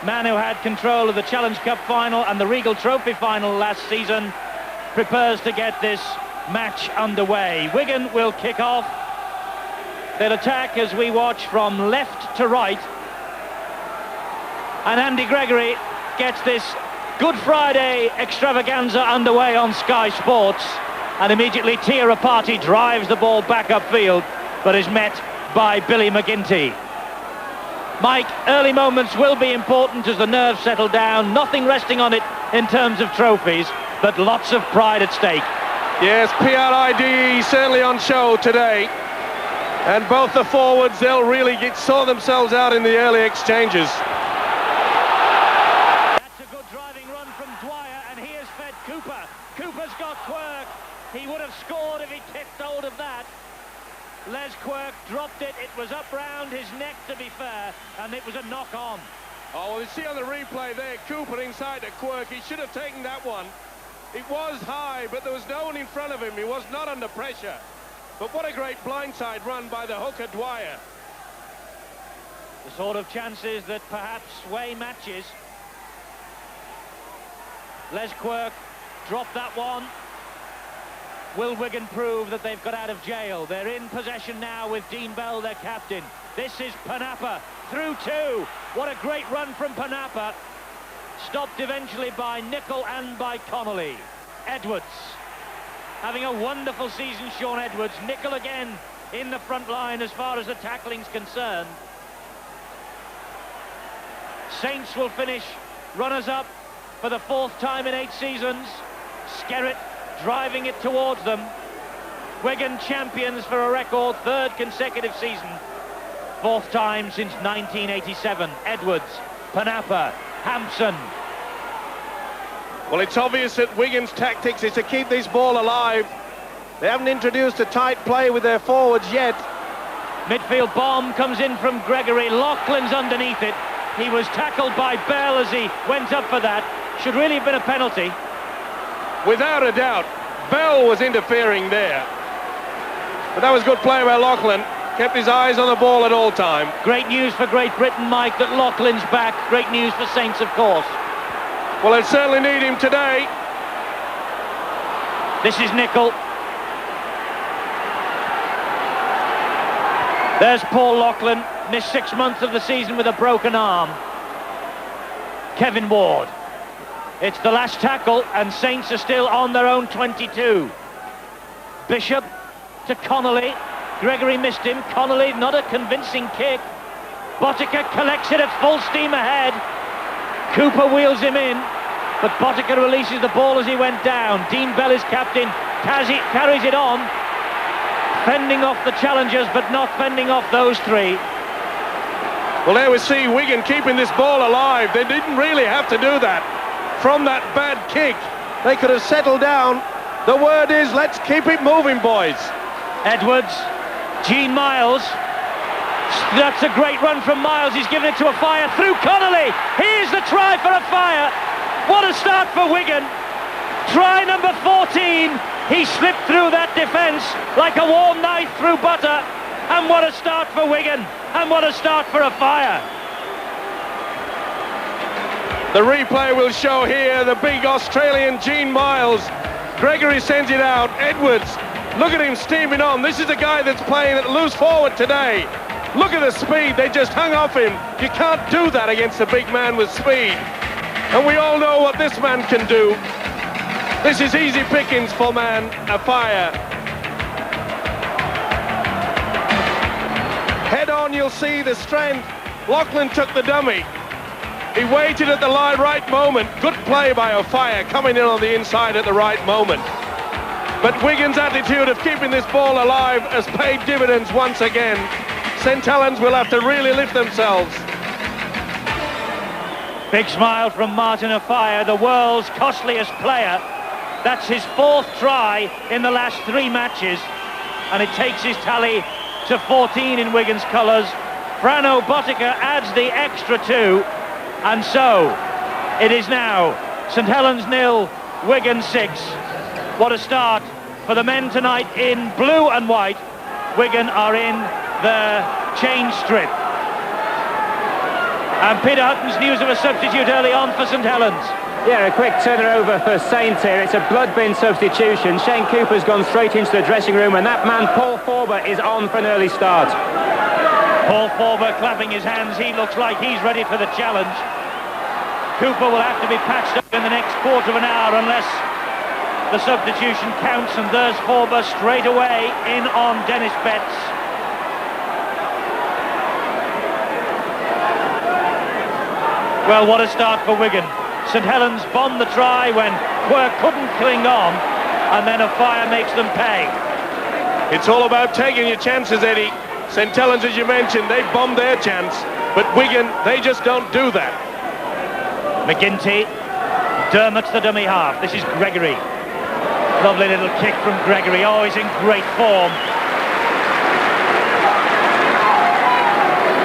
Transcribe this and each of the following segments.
Man who had control of the Challenge Cup final and the Regal Trophy final last season, prepares to get this match underway. Wigan will kick off. They'll attack as we watch from left to right. And Andy Gregory gets this Good Friday extravaganza underway on Sky Sports. And immediately Tia Party drives the ball back upfield, but is met by Billy McGinty. Mike, early moments will be important as the nerves settle down. Nothing resting on it in terms of trophies, but lots of pride at stake. Yes, PRID certainly on show today. And both the forwards, they'll really sort themselves out in the early exchanges. That's a good driving run from Dwyer, and he has fed Cooper. Cooper's got Quirk. He would have scored if he tipped hold of that. Les Quirk dropped it. It was up round his neck, to be fair, and it was a knock on. Oh, well, you see on the replay there, Cooper inside to Quirk. He should have taken that one. It was high, but there was no one in front of him. He was not under pressure. But what a great blindside run by the hooker Dwyer. The sort of chances that perhaps sway matches. Les Quirk dropped that one. Will Wigan prove that they've got out of jail? They're in possession now with Dean Bell, their captain. This is Panapa, through two. What a great run from Panapa. Stopped eventually by Nicol and by Connolly. Edwards, having a wonderful season, Sean Edwards. Nicol again in the front line as far as the tackling's concerned. Saints will finish runners-up for the fourth time in 8 seasons. Skerritt driving it towards them. Wigan champions for a record 3rd consecutive season. 4th time since 1987. Edwards, Panapa, Hampson. Well, it's obvious that Wigan's tactics is to keep this ball alive. They haven't introduced a tight play with their forwards yet. Midfield bomb comes in from Gregory. Loughlin's underneath it. He was tackled by Bell as he went up for that. Should really have been a penalty. Without a doubt, Bell was interfering there. But that was good play by Loughlin. Kept his eyes on the ball at all time. Great news for Great Britain, Mike, that Loughlin's back. Great news for Saints, of course. Well, they certainly need him today. This is Nicol. There's Paul Loughlin. Missed 6 months of the season with a broken arm. Kevin Ward. It's the last tackle, and Saints are still on their own 22. Bishop to Connolly. Gregory missed him. Connolly, not a convincing kick. Botica collects it at full steam ahead. Cooper wheels him in, but Botica releases the ball as he went down. Dean Bell is captain. Carries it on. Fending off the challengers, but not fending off those 3. Well, there we see Wigan keeping this ball alive. They didn't really have to do that. From that bad kick, they could have settled down. The word is, let's keep it moving, boys. Edwards, Gene Miles. That's a great run from Miles. He's given it to a fire through Connolly. Here's the try for a fire. What a start for Wigan. Try number 14. He slipped through that defence like a warm knife through butter. And what a start for Wigan. And what a start for a fire. The replay will show here the big Australian Gene Miles. Gregory sends it out. Edwards, look at him steaming on. This is a guy that's playing at loose forward today. Look at the speed. They just hung off him. You can't do that against a big man with speed. And we all know what this man can do. This is easy pickings for man, a fire. Head on, you'll see the strength. Loughlin took the dummy. He waited at the right moment. Good play by O'Fire, coming in on the inside at the right moment. But Wigan's attitude of keeping this ball alive has paid dividends once again. St Helens will have to really lift themselves. Big smile from Martin O'Fire, the world's costliest player. That's his 4th try in the last 3 matches. And it takes his tally to 14 in Wigan's colours. Frano Botica adds the extra 2. And so, it is now St Helens 0, Wigan 6. What a start for the men tonight in blue and white. Wigan are in the change strip. And Peter Hutton's news of a substitute early on for St Helens. Yeah, a quick turnover for Saints here. It's a blood bin substitution. Shane Cooper's gone straight into the dressing room, and that man, Paul Forber, is on for an early start. Paul Forber clapping his hands. He looks like he's ready for the challenge. Cooper will have to be patched up in the next quarter of an hour unless the substitution counts, and there's Forber straight away in on Dennis Betts. Well, what a start for Wigan. St Helens bombed the try when Quirk couldn't cling on, and then a fire makes them pay. It's all about taking your chances, Eddie. St Helens, as you mentioned, they bombed their chance, but Wigan, they just don't do that. McGinty, Dermot's the dummy half. This is Gregory. Lovely little kick from Gregory. Oh, he's in great form.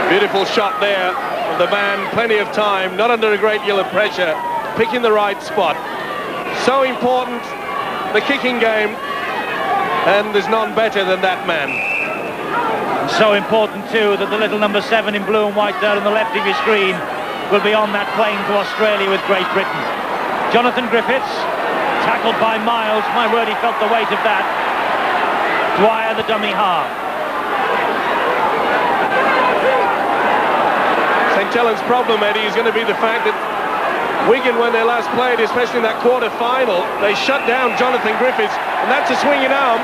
Beautiful shot there of the man, plenty of time, not under a great deal of pressure, picking the right spot. So important, the kicking game, and there's none better than that man. So important too that the little number 7 in blue and white there on the left of your screen will be on that plane to Australia with Great Britain. Jonathan Griffiths, tackled by Miles. My word, he felt the weight of that. Dwyer, the dummy half. St Helens' problem, Eddie, is going to be the fact that Wigan, when they last played, especially in that quarter-final, they shut down Jonathan Griffiths, and that's a swinging arm.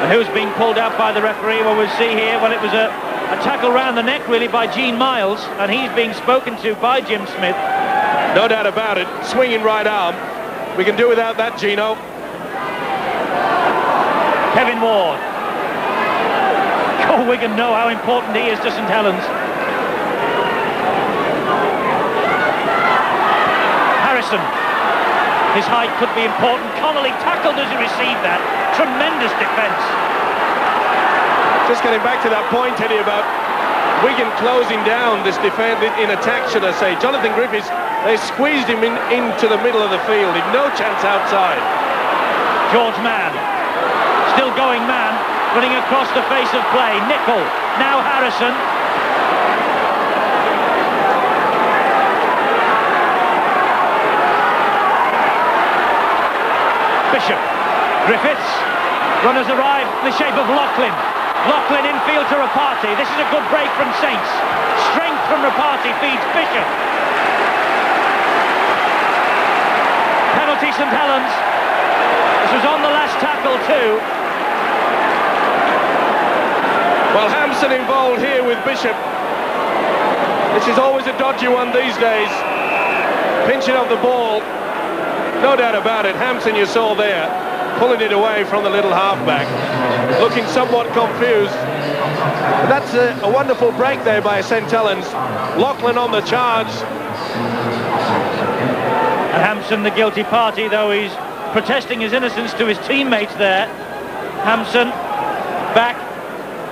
And who's being pulled out by the referee? Well, we'll see here. Well, it was a tackle round the neck, really, by Gene Miles, and he's being spoken to by Jim Smith. No doubt about it. Swinging right arm. We can do without that, Gino. Kevin Ward. Oh, Wigan know how important he is to St Helens. Harrison. His height could be important. Connolly tackled as he received that. Tremendous defence. Just getting back to that point, Eddie, about Wigan closing down this defence in attack, should I say. Jonathan Griffiths, they squeezed him into the middle of the field. He had no chance outside. George Mann. Still going Mann. Running across the face of play. Nicol. Now Harrison. Bishop. Griffiths. Runners arrive in the shape of Loughlin. Loughlin infield to Rapati. This is a good break from Saints. Strength from Rapati feeds Bishop. Penalty St Helens. This was on the last tackle too. Well, Hampson involved here with Bishop. This is always a dodgy one these days. Pinching of the ball. No doubt about it. Hampson, you saw there, pulling it away from the little halfback. Looking somewhat confused. But that's a wonderful break there by St Helens. Loughlin on the charge. And Hampson, the guilty party, though he's protesting his innocence to his teammates there. Hampson back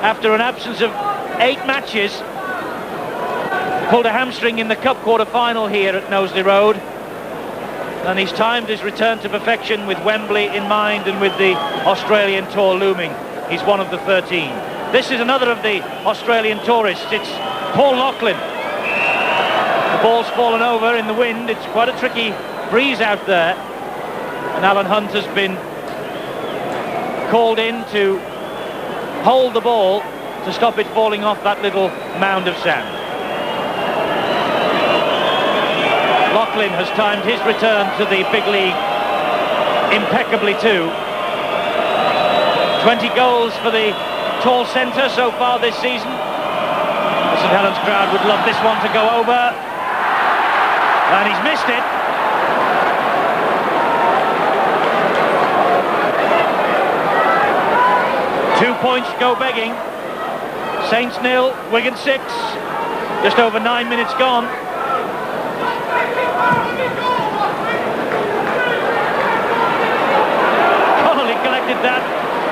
after an absence of 8 matches. Pulled a hamstring in the Cup quarter-final here at Knowsley Road. And he's timed his return to perfection with Wembley in mind and with the Australian tour looming. He's one of the 13. This is another of the Australian tourists. It's Paul Loughlin. The ball's fallen over in the wind. It's quite a tricky breeze out there. And Alan Hunt has been called in to hold the ball to stop it falling off that little mound of sand. Loughlin has timed his return to the big league impeccably too. 20 goals for the tall centre so far this season. The St Helens crowd would love this one to go over. And he's missed it. Two points go begging. Saints 0, Wigan 6. Just over 9 minutes gone. Connolly collected that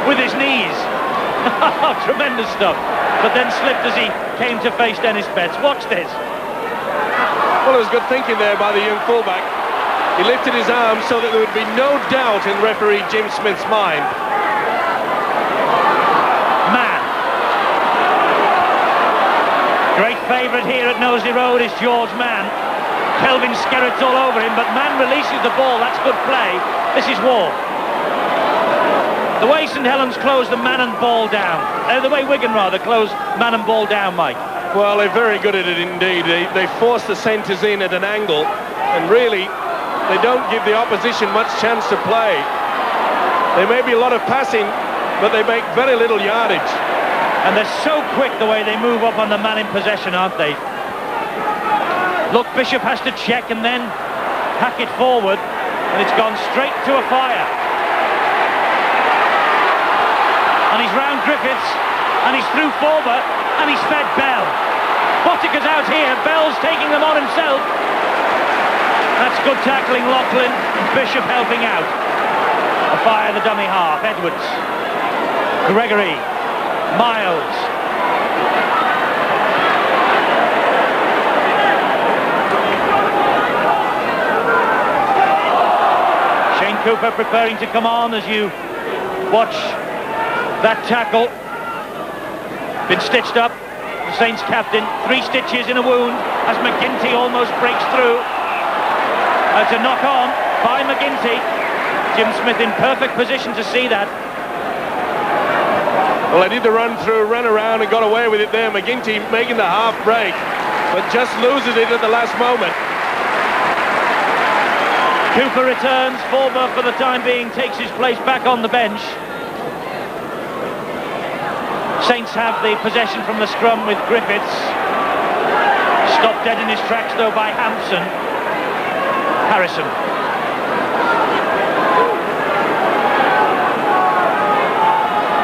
with his knees. Tremendous stuff. But then slipped as he came to face Dennis Betts. Watch this. Well, it was good thinking there by the young fullback. He lifted his arm so that there would be no doubt in referee Jim Smith's mind. Man. Great favourite here at Knowsley Road is George Mann. Kelvin Skerritt's all over him, but Mann releases the ball. That's good play. This is Ward. The way St Helens closed the Mann and ball down. The way Wigan, rather, closed Mann and ball down, Mike. Well, they're very good at it indeed. They force the centres in at an angle, and really, they don't give the opposition much chance to play. There may be a lot of passing, but they make very little yardage. And they're so quick the way they move up on the man in possession, aren't they? Look, Bishop has to check and then hack it forward, and it's gone straight to a fire. And he's round Griffiths, and he's through Forber, and he's fed Bell. Botica's out here, Bell's taking them on himself. That's good tackling, Loughlin. Bishop helping out. A fire the dummy half, Edwards. Gregory. Miles. Shane Cooper preparing to come on as you watch that tackle. Been stitched up, the Saints captain, 3 stitches in a wound as McGinty almost breaks through. It's a knock on by McGinty. Jim Smith in perfect position to see that. Well, they did the run through, ran around and got away with it there. McGinty making the half break, but just loses it at the last moment. Cooper returns, Forber for the time being takes his place back on the bench. Saints have the possession from the scrum with Griffiths. Stopped dead in his tracks though by Hampson. Harrison.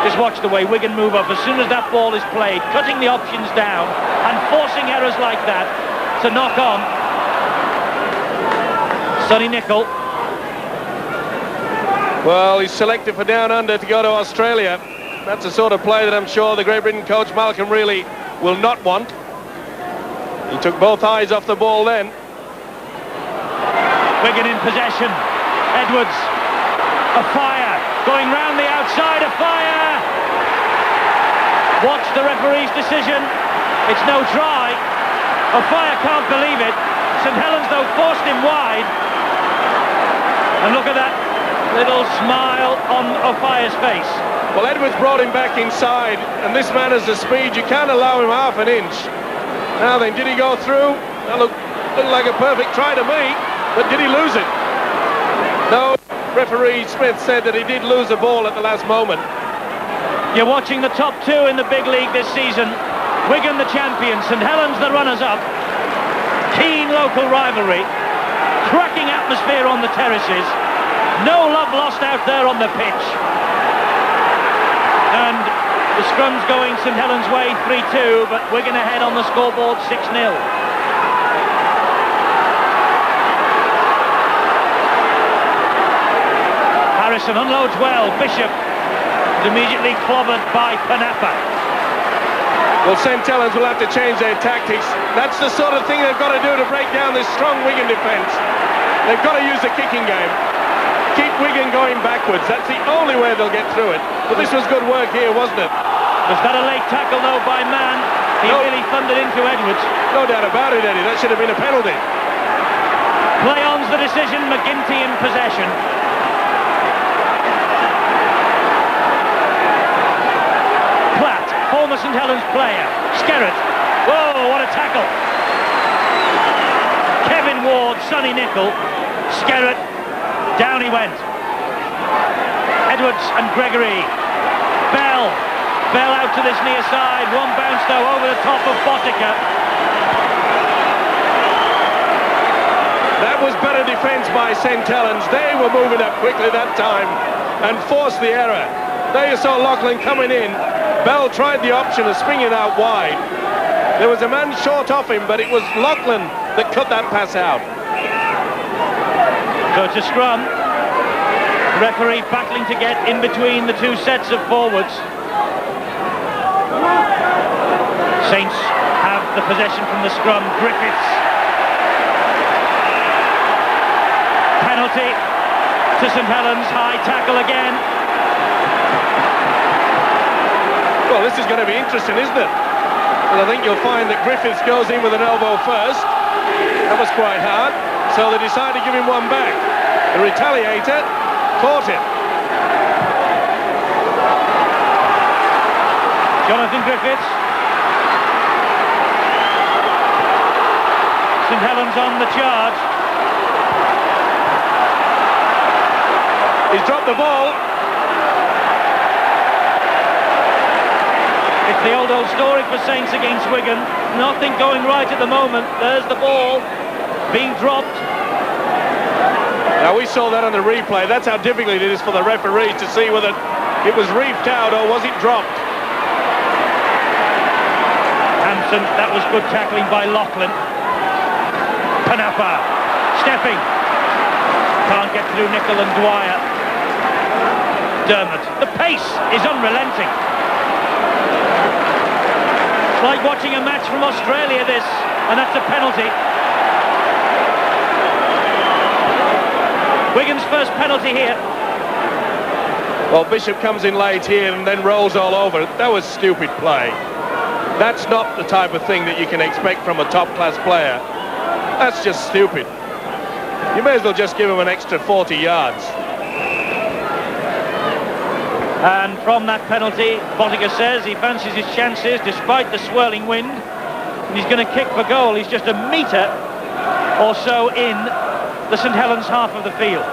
Just watch the way Wigan move up as soon as that ball is played, cutting the options down and forcing errors like that to knock on. Sonny Nicol. Well, he's selected for down under to go to Australia. That's the sort of play that I'm sure the Great Britain coach Malcolm really will not want. He took both eyes off the ball then. Wigan in possession. Edwards. A fire. Going round the outside. A fire. Watch the referee's decision. It's no try. O'Fire can't believe it. St Helens, though, forced him wide. And look at that little smile on O'Fire's face. Well, Edwards brought him back inside, and this man has the speed. You can't allow him half an inch. Now then, did he go through? That looked like a perfect try to me, but did he lose it? No, referee Smith said that he did lose the ball at the last moment. You're watching the top 2 in the big league this season. Wigan the champions, St Helens the runners-up. Keen local rivalry. Cracking atmosphere on the terraces. No love lost out there on the pitch. And the scrum's going St Helens' way 3-2, but Wigan ahead on the scoreboard 6-0. Harrison unloads well. Bishop is immediately clobbered by Panapa. Well, St Helens will have to change their tactics. That's the sort of thing they've got to do to break down this strong Wigan defence. They've got to use the kicking game. Keep Wigan going backwards. That's the only way they'll get through it. But this was good work here, wasn't it? Was that a late tackle, though, by Mann? He really thundered into Edwards. No doubt about it, Eddie. That should have been a penalty. Play-on's the decision. McGinty in possession. Platt, former St Helens player. Skerritt. Whoa, what a tackle. Kevin Ward, Sonny Nicol. Skerritt. Down he went. Edwards and Gregory. Bell. Bell out to this near side. One bounce though over the top of Botica. That was better defence by St Helens. They were moving up quickly that time and forced the error. There you saw Loughlin coming in. Bell tried the option of swinging out wide. There was a man short off him, but it was Loughlin that cut that pass out. So it's a scrum. The referee battling to get in between the 2 sets of forwards. Saints have the possession from the scrum. Griffiths. Penalty to St Helens. High tackle again. Well, this is going to be interesting, isn't it? Well, I think you'll find that Griffiths goes in with an elbow first. That was quite hard. So they decide to give him one back. The retaliator caught it. Jonathan Griffiths. St Helens on the charge. He's dropped the ball. It's the old story for Saints against Wigan. Nothing going right at the moment. There's the ball being dropped. Now we saw that on the replay. That's how difficult it is for the referees to see whether it was reefed out or was it dropped. Hampson, that was good tackling by Lachlan. Panapa, stepping. Can't get through Nicol and Dwyer. Dermot, the pace is unrelenting. It's like watching a match from Australia, this, and that's a penalty. Wigan's first penalty here. Well, Bishop comes in late here and then rolls all over. That was stupid play. That's not the type of thing that you can expect from a top-class player. That's just stupid. You may as well just give him an extra 40 yards. And from that penalty, Bottiger says he fancies his chances despite the swirling wind. And he's going to kick for goal. He's just a metre or so in the St Helens half of the field.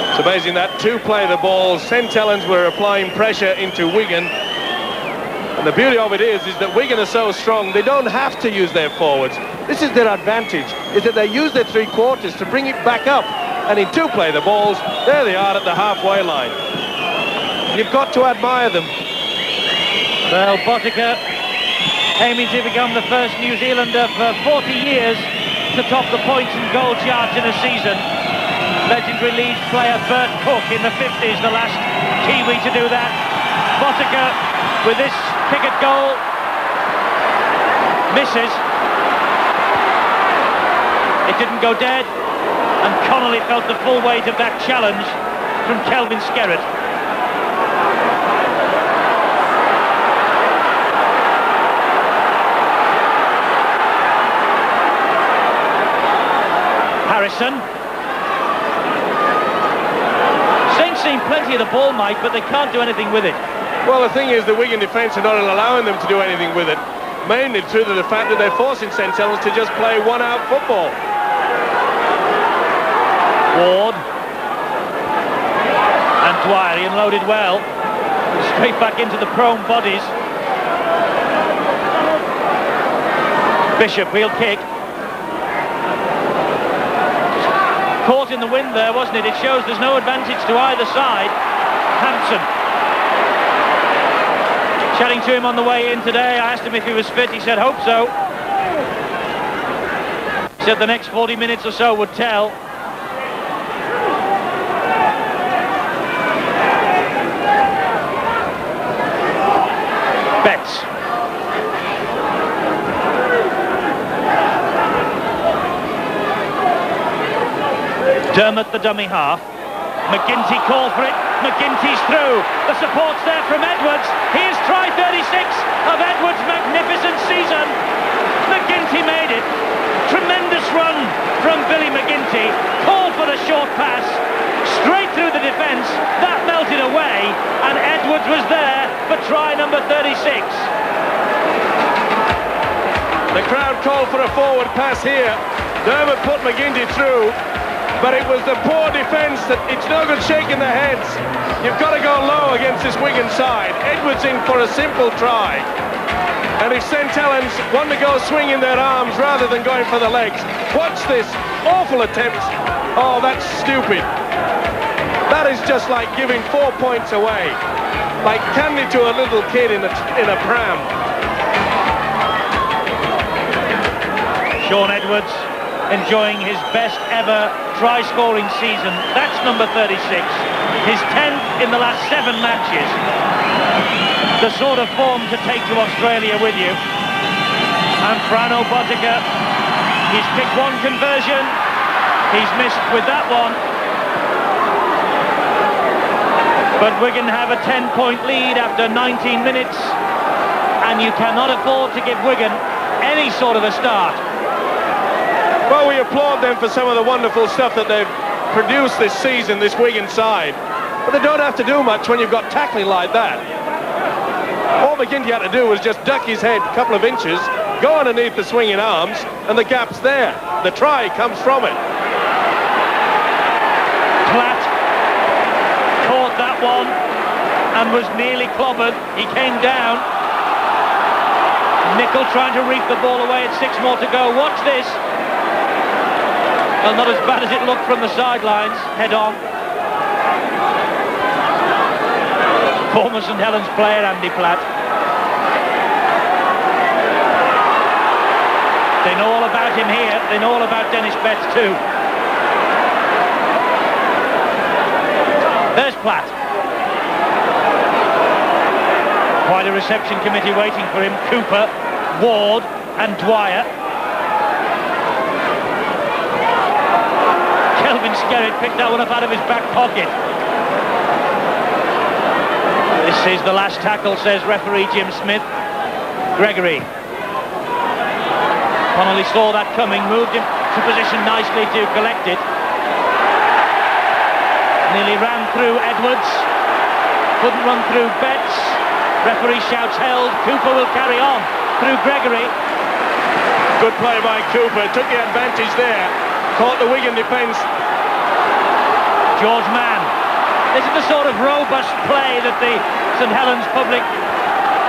It's amazing that to play the ball, St Helens were applying pressure into Wigan. And the beauty of it is that Wigan are so strong, they don't have to use their forwards. This is their advantage, is that they use their three quarters to bring it back up. And in to play the balls, there they are at the halfway line. You've got to admire them. Well, Bottiger aiming to become the first New Zealander for 40 years to top the points and goal charge in a season. Legendary Leeds player Bert Cook in the 50s, the last Kiwi to do that. Bottiger with this kick at goal misses. It didn't go dead, and Connolly felt the full weight of that challenge from Kelvin Skerrett. Harrison. Saints seen plenty of the ball, Mike, but they can't do anything with it. Well, the thing is, the Wigan defence are not allowing them to do anything with it, mainly through the fact that they're forcing St Helens to just play one-out football. Ward. And Dwyer, he unloaded well. Straight back into the prone bodies. Bishop, wheel kick. Caught in the wind there, wasn't it? It shows there's no advantage to either side. Hampson. Chatting to him on the way in today, I asked him if he was fit. He said, hope so. He said the next 40 minutes or so would tell. Betts. Dermot, the dummy half. McGinty called for it. McGinty's through. The support's there from Edwards. Here's try 36 of Edwards' magnificent season. McGinty made it. Tremendous run from Billy McGinty. Called for the short pass. Straight through the defence. That melted away. And Edwards was there for try number 36. The crowd called for a forward pass here. Dermot put McGinty through. But it was the poor defence that it's no good shaking their heads. You've got to go low against this Wigan side. Edwards in for a simple try. And if St Helens want to go swinging their arms rather than going for the legs, watch this awful attempt. Oh, that's stupid. That is just like giving 4 points away. Like candy to a little kid in a pram. Shaun Edwards enjoying his best ever try-scoring season. That's number 36. His 10th in the last 7 matches. The sort of form to take to Australia with you. And Frano Bottiger, he's kicked one conversion. He's missed with that one. But Wigan have a 10-point lead after 19 minutes. and you cannot afford to give Wigan any sort of a start. Well, we applaud them for some of the wonderful stuff that they've produced this season, this Wigan side. But they don't have to do much when you've got tackling like that. All McGinty had to do was just duck his head a couple of inches, go underneath the swinging arms, and the gap's there. The try comes from it. Platt caught that one and was nearly clobbered. He came down. Nicol trying to reef the ball away at 6 more to go. Watch this. Well, not as bad as it looked from the sidelines. Head on. Former St Helens player Andy Platt. They know all about him here. They know all about Dennis Betts too. There's Platt. Quite a reception committee waiting for him. Cooper, Ward and Dwyer. Kelvin Skerritt picked that one up out of his back pocket. This is the last tackle, says referee Jim Smith. Gregory. Connolly saw that coming, moved him to position nicely to collect it. Nearly ran through Edwards. Couldn't run through Betts. Referee shouts held. Cooper will carry on through Gregory. Good play by Cooper. Took the advantage there. Caught the Wigan defence. George Mann. This is the sort of robust play that the St Helens public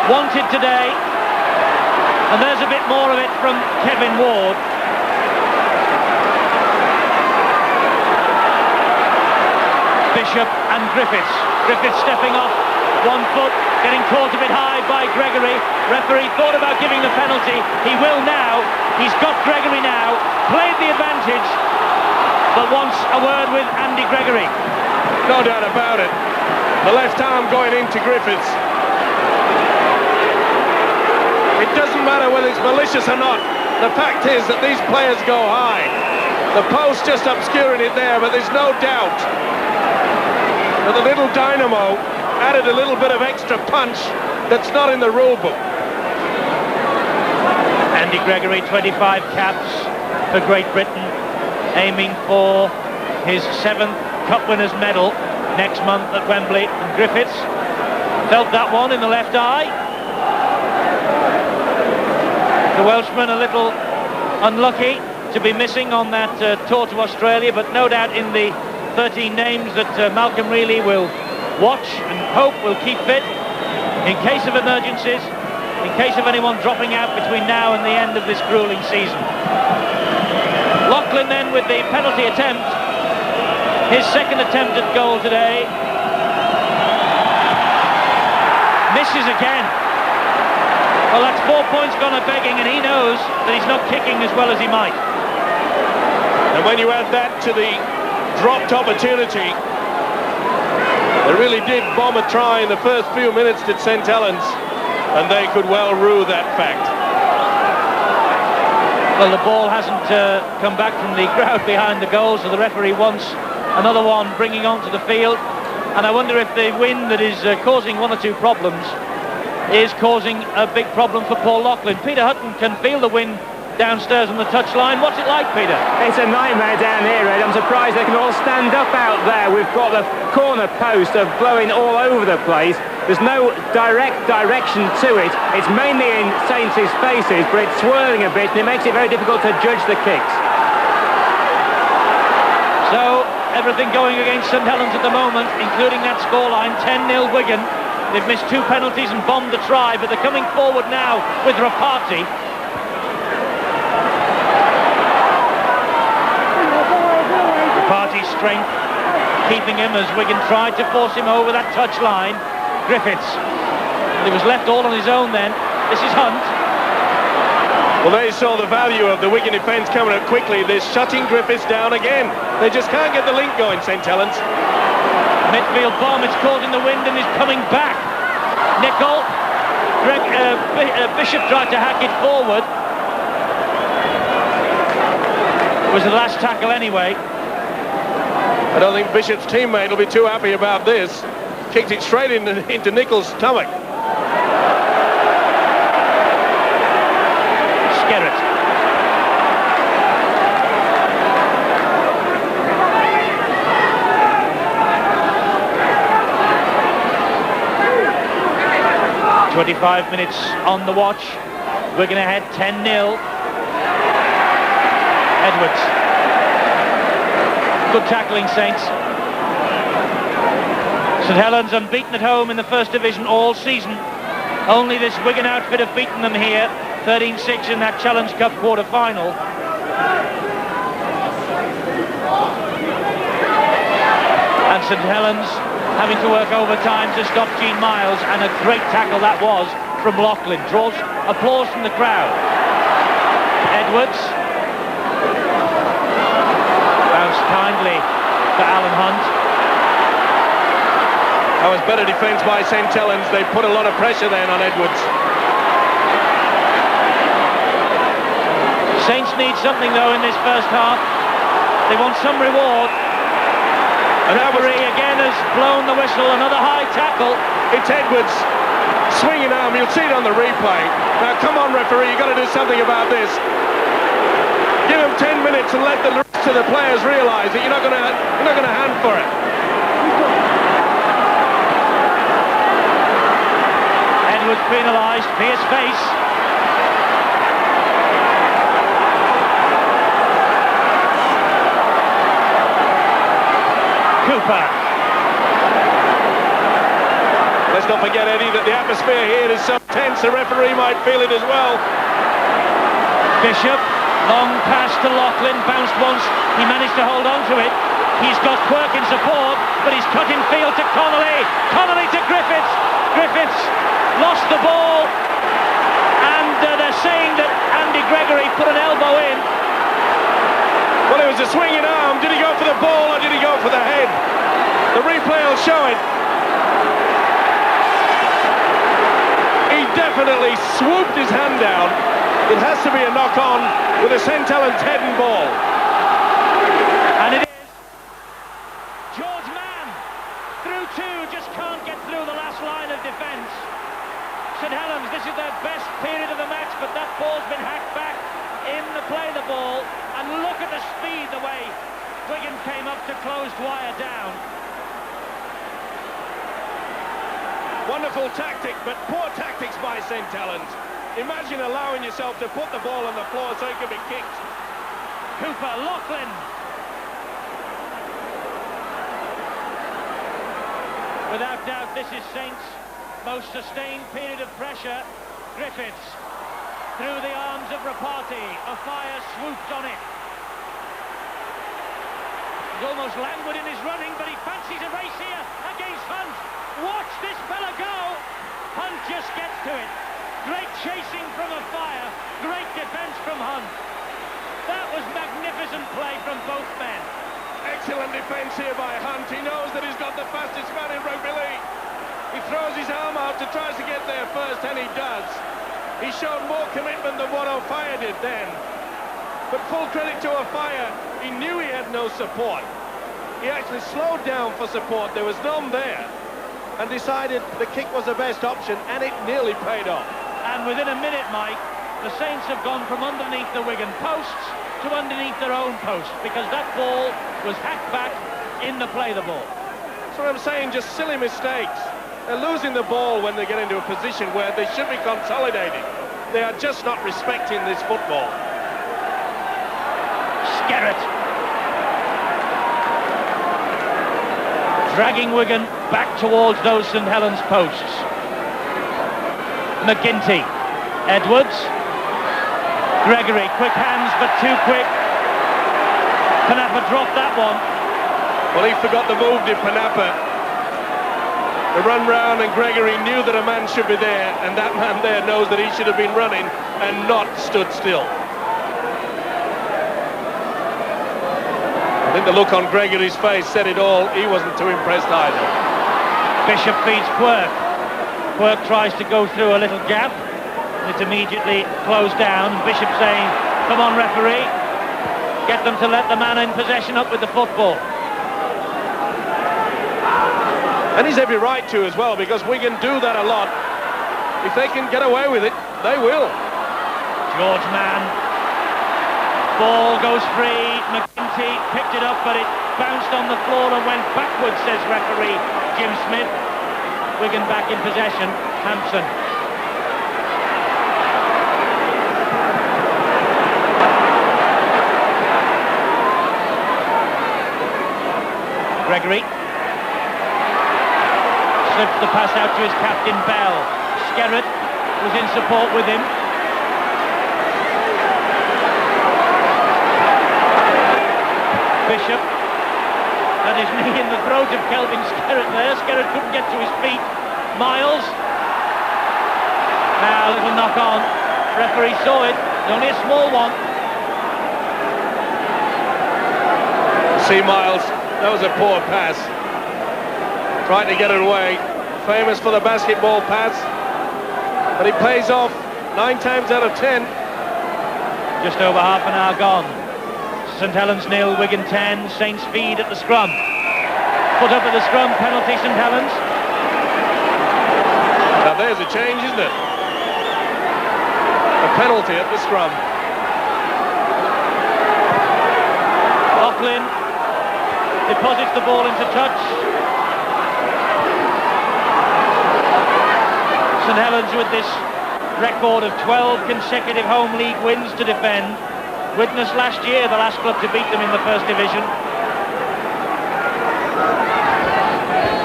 wanted today. And there's a bit more of it from Kevin Ward. Bishop and Griffiths. Griffiths stepping off 1 foot, getting caught a bit high by Gregory. Referee thought about giving the penalty. He will now. He's got Gregory now. Played the advantage, but wants a word with Andy Gregory. No doubt about it. The left arm going into Griffiths. It doesn't matter whether it's malicious or not. The fact is that these players go high. The post just obscuring it there, but there's no doubt that the little dynamo added a little bit of extra punch that's not in the rule book. Andy Gregory, 25 caps for Great Britain, aiming for his 7th Cup Winners' medal next month at Wembley. And Griffiths felt that one in the left eye. The Welshman a little unlucky to be missing on that tour to Australia, but no doubt in the 13 names that Malcolm Reilly will watch and hope will keep fit in case of emergencies, in case of anyone dropping out between now and the end of this gruelling season. Loughlin then with the penalty attempt, his 2nd attempt at goal today. Misses again. Well, that's 4 points gone a begging, and he knows that he's not kicking as well as he might. And when you add that to the dropped opportunity, they really did bomb a try in the first few minutes, did St Helens, and they could well rue that fact. Well, the ball hasn't come back from the crowd behind the goal, so the referee wants another one bringing onto the field. And I wonder if the wind that is causing 1 or 2 problems is causing a big problem for Paul Loughlin. Peter Hutton can feel the wind downstairs on the touchline. What's it like, Peter? It's a nightmare down here, Ed. I'm surprised they can all stand up out there. We've got the corner post of blowing all over the place. There's no direct direction to it. It's mainly in Saints' faces, but it's swirling a bit, and it makes it very difficult to judge the kicks. So, everything going against St Helens at the moment, including that scoreline, 10-0 Wigan. They've missed 2 penalties and bombed the try, but they're coming forward now with Rapati. Rapati's strength keeping him as Wigan tried to force him over that touchline. Griffiths. And he was left all on his own then. This is Hunt. Well, they saw the value of the Wigan defence coming up quickly. They're shutting Griffiths down again. They just can't get the link going, St Helens. Midfield bomb, it's caught in the wind and is coming back. Nicol. Bishop tried to hack it forward. It was the last tackle anyway. I don't think Bishop's teammate will be too happy about this. Kicked it straight into Nicol's stomach. 25 minutes on the watch. Wigan ahead 10-0. Edwards. Good tackling, Saints. St Helens unbeaten at home in the First Division all season. Only this Wigan outfit have beaten them here, 13-6 in that Challenge Cup quarter-final. And St Helens having to work overtime to stop Gene Miles, and a great tackle that was from Loughlin. Draws applause from the crowd. Edwards. Bounced kindly for Alan Hunt. That was better defence by St Helens. They put a lot of pressure then on Edwards. Saints need something though in this first half. They want some reward. And the referee again has blown the whistle. Another high tackle. It's Edwards. Swinging arm. You'll see it on the replay. Now come on, referee. You've got to do something about this. Give him 10 minutes and let the rest of the players realise that you're not going to hand for it. Edwards penalised. Pierce face. Cooper. Let's not forget, Eddie, that the atmosphere here is so tense, the referee might feel it as well. Bishop, long pass to Loughlin, bounced once, he managed to hold on to it. He's got Quirk in support, but he's cut in field to Connolly. Connolly to Griffiths. Griffiths lost the ball, and they're saying that Andy Gregory put an elbow in. Well, it was a swinging arm. Did he go for the ball or did he go for the head? The replay will show it. He definitely swooped his hand down. It has to be a knock-on with a St Helens head and ball. And it is. George Mann, through two, just can't get through the last line of defence. St Helens, this is their best period of the match, but that ball's been hacked back in the play the ball. And look at the speed, the way Wigan came up to close Dwyer down. Wonderful tactic, but poor tactics by St Helens. Imagine allowing yourself to put the ball on the floor so it could be kicked. Cooper, Loughlin. Without doubt, this is Saints' most sustained period of pressure. Griffiths, through the arms of Rapati. A fire swooped on it. He's almost languid in his running, but he fancies a race here against Hunt. Watch this fella go. Hunt just gets to it. Great chasing from a fire. Great defence from Hunt. That was magnificent play from both men. Excellent defence here by Hunt. He knows that he's got the fastest man in rugby league. He throws his arm out to try to get there first, and he does. He showed more commitment than what O'Fire did then. But full credit to O'Fire, he knew he had no support. He actually slowed down for support, there was none there, and decided the kick was the best option, and it nearly paid off. And within a minute, Mike, the Saints have gone from underneath the Wigan posts to underneath their own post, because that ball was hacked back in the play the ball. That's what I'm saying, just silly mistakes. They're losing the ball when they get into a position where they should be consolidating. They are just not respecting this football. Skerritt. Dragging Wigan back towards those St Helens posts. McGinty. Edwards. Gregory, quick hands but too quick. Panapa dropped that one. Well, he forgot the move, did Panapa. The run round, and Gregory knew that a man should be there, and that man there knows that he should have been running and not stood still. I think the look on Gregory's face said it all. He wasn't too impressed either. Bishop feeds Quirk. Quirk tries to go through a little gap, and it's immediately closed down. Bishop saying, come on referee, get them to let the man in possession up with the football. And he's every right to as well, because Wigan do that a lot. If they can get away with it, they will. George Mann. Ball goes free. McGinty picked it up, but it bounced on the floor and went backwards, says referee Jim Smith. Wigan back in possession. Hampson. Gregory slips the pass out to his captain Bell. Skerrett was in support with him. Bishop had his knee in the throat of Kelvin Skerrett there. Skerrett couldn't get to his feet. Miles. Now a little knock on. Referee saw it. It's only a small one. See Miles, that was a poor pass. Trying to get it away. Famous for the basketball pass. But he pays off 9 times out of 10. Just over half an hour gone. St Helens 0, Wigan 10. Saints feed at the scrum. Put up at the scrum, penalty St Helens. Now there's a change, isn't it? A penalty at the scrum. Laughlin deposits the ball into touch. St Helens with this record of 12 consecutive home league wins to defend. Witness last year, the last club to beat them in the First Division.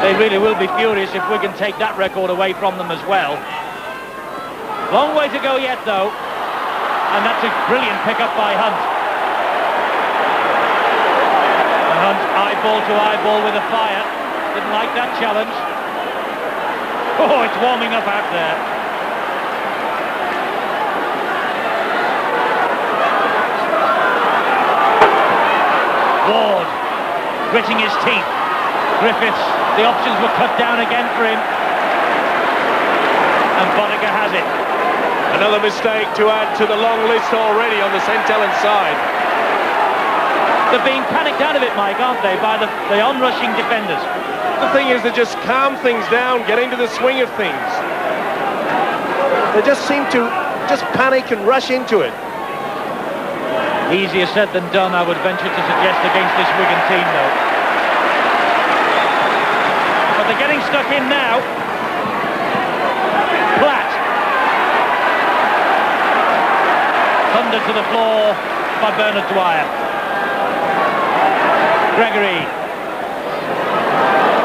They really will be furious if Wigan take that record away from them as well. Long way to go yet though, and that's a brilliant pick-up by Hunt. And Hunt eyeball to eyeball with a fire. Didn't like that challenge. Oh, it's warming up out there. Ward gritting his teeth. Griffiths, the options were cut down again for him. And Boddicker has it. Another mistake to add to the long list already on the St Helens side. They're being panicked out of it, Mike, aren't they, by the onrushing defenders. The thing is, they just calm things down, get into the swing of things. They just seem to just panic and rush into it. Easier said than done, I would venture to suggest, against this Wigan team, though. But they're getting stuck in now. Platt. Thundered to the floor by Bernard Dwyer. Gregory.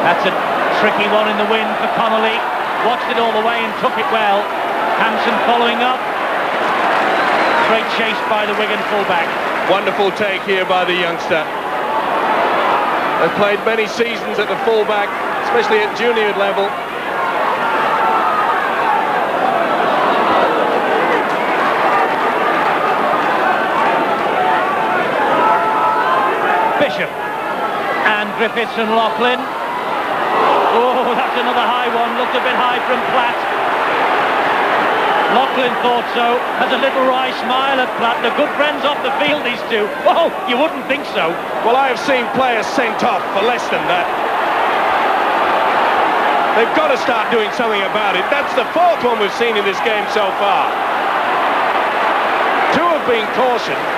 That's a tricky one in the wind for Connolly. Watched it all the way and took it well. Hampson following up. Great chase by the Wigan fullback. Wonderful take here by the youngster. They've played many seasons at the fullback, especially at junior level. Bishop and Griffiths and Laughlin. Oh, that's another high one. Looked a bit high from Platt. Laughlin thought so. Has a little wry smile at Platt. They're good friends off the field, these two. Oh, you wouldn't think so. Well, I have seen players sent off for less than that. They've got to start doing something about it. That's the 4th one we've seen in this game so far. 2 have been cautioned.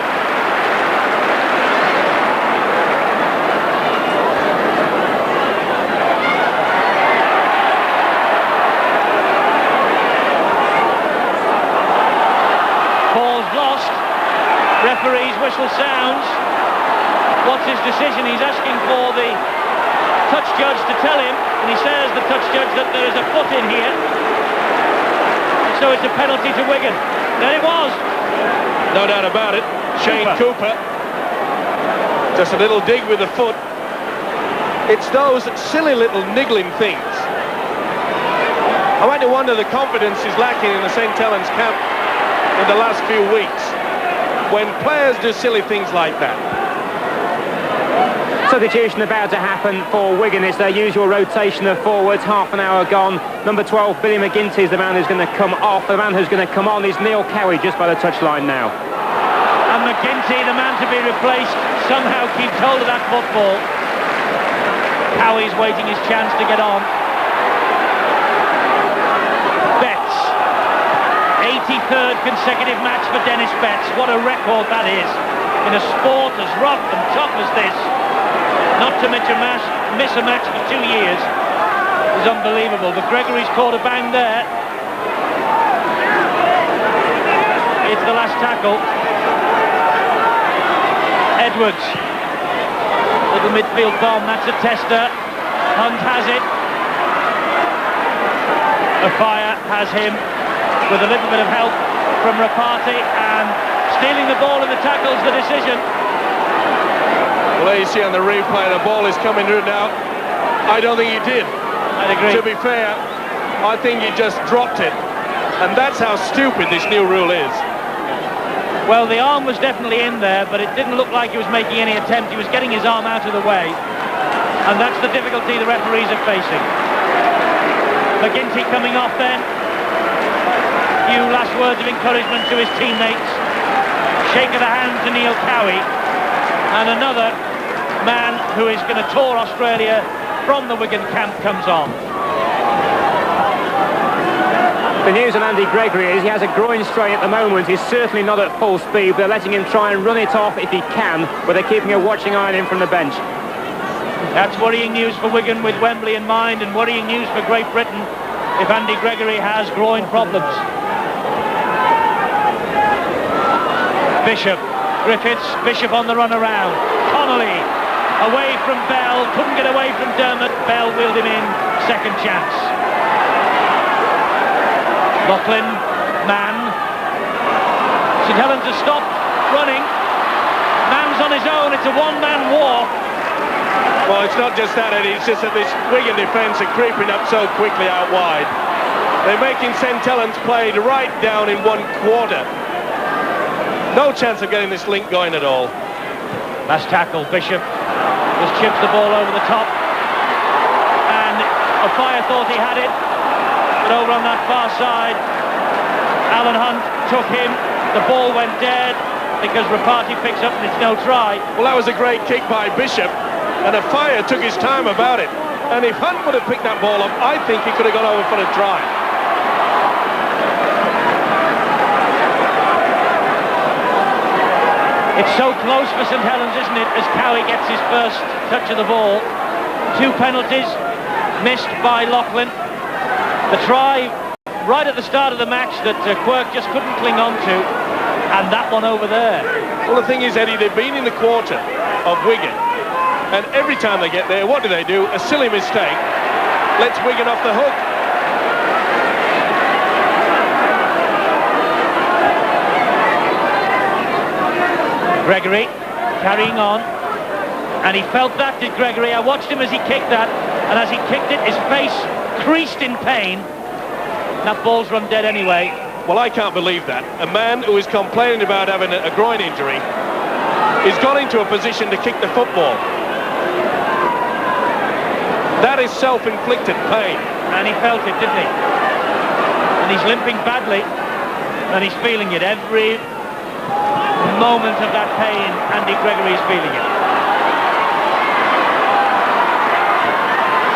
Referee's whistle sounds. What's his decision? He's asking for the touch judge to tell him, and he says, the touch judge, that there is a foot in here. And so it's a penalty to Wigan. There it was. No doubt about it. Shane Cooper. Just a little dig with the foot. It's those silly little niggling things. I might wonder the confidence is lacking in the St Helens camp in the last few weeks, when players do silly things like that. Substitution about to happen for Wigan. It's their usual rotation of forwards. Half an hour gone. Number 12, Billy McGinty, is the man who's going to come off. The man who's going to come on is Neil Cowie, just by the touchline now. And McGinty, the man to be replaced, somehow keeps hold of that football. Cowie's waiting his chance to get on. Betts. 83rd consecutive match for Dennis Betts. What a record that is in a sport as rough and tough as this. Not to miss a match for 2 years is unbelievable. But Gregory's caught a bang there. It's the last tackle. Edwards. The Little midfield bomb, that's a tester. Hunt has it. Fire has him with a little bit of help from Rapati, and stealing the ball in the tackle's the decision. Well, there you see on the replay, the ball is coming through now. I don't think he did. I'd agree. To be fair, I think he just dropped it. And that's how stupid this new rule is. Well, the arm was definitely in there, but it didn't look like he was making any attempt. He was getting his arm out of the way. And that's the difficulty the referees are facing. McGinty coming off then. Few last words of encouragement to his teammates. Shake of the hand to Neil Cowie. And another man who is going to tour Australia from the Wigan camp comes on. The news on Andy Gregory is he has a groin strain at the moment. He's certainly not at full speed. They're letting him try and run it off if he can, but they're keeping a watching eye on him from the bench. That's worrying news for Wigan with Wembley in mind, and worrying news for Great Britain if Andy Gregory has groin problems. Bishop, Griffiths, Bishop on the run around. Connolly away from Bell, couldn't get away from Dermot. Bell wheeled him in, second chance. Lachlan, Mann. St Helens has stopped running. Mann's on his own, it's a one-man war. Well, it's not just that, Eddie, it's just that this Wigan defence are creeping up so quickly out wide. They're making St Helens played right down in one quarter. No chance of getting this link going at all. Last tackle, Bishop just chips the ball over the top. And O'Fire thought he had it. But over on that far side, Alan Hunt took him. The ball went dead because Rapati picks up and it's no try. Well, that was a great kick by Bishop. And Fire took his time about it. And if Hunt would have picked that ball up, I think he could have gone over for a try. It's so close for St Helens, isn't it, as Cowie gets his first touch of the ball. 2 penalties missed by Lachlan. The try right at the start of the match that Quirk just couldn't cling on to. And that one over there. Well, the thing is, Eddie, they've been in the quarter of Wigan. And every time they get there, what do? A silly mistake. Lets Wigan off the hook. Gregory carrying on. And he felt that, did Gregory. I watched him as he kicked that. And as he kicked it, his face creased in pain. That ball's run dead anyway. Well, I can't believe that. A man who is complaining about having a groin injury is got into a position to kick the football. That is self-inflicted pain. And he felt it, didn't he? And he's limping badly. And he's feeling it. Every moment of that pain, Andy Gregory is feeling it.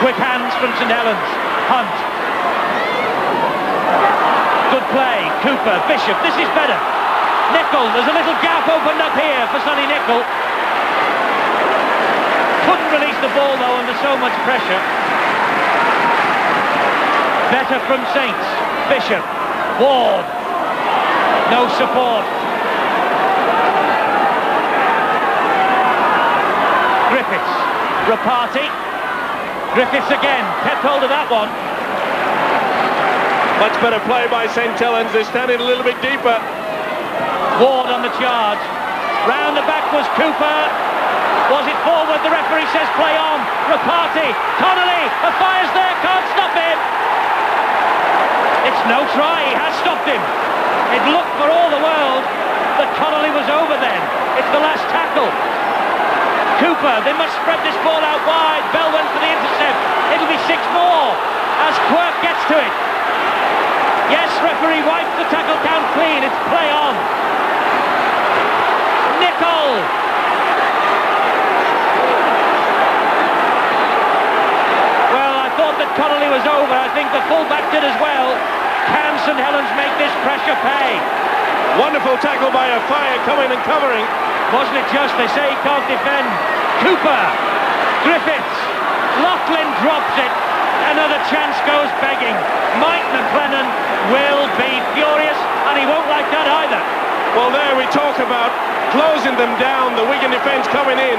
Quick hands from St Helens. Hunt. Good play. Cooper, Bishop. This is better. Nicol. There's a little gap opened up here for Sonny Nicol. Couldn't release the ball though under so much pressure. Better from Saints. Bishop. Ward. No support. Griffiths. Rapati. Griffiths again. Kept hold of that one. Much better play by St Helens. They're standing a little bit deeper. Ward on the charge. Round the back was Cooper. Was it forward? The referee says play on. Rapati. Connolly. Fire's there. Can't stop him. It's no try. He has stopped him. It looked for all the world that Connolly was over then. It's the last tackle. Cooper. They must spread this ball out wide. Bell went for the intercept. It'll be 6 more as Quirk gets to it. Yes, referee wipes the tackle count clean. It's play on. Nicol. Well, I thought that Connolly was over. I think the fullback did as well. Can St Helens make this pressure pay? Wonderful tackle by Fire, coming and covering. Wasn't it just? They say he can't defend. Cooper. Griffiths. Lachlan drops it. Another chance goes begging. Mike McLennan will be furious, and he won't like that either. Well, there we we talk about closing them down, the Wigan defence coming in,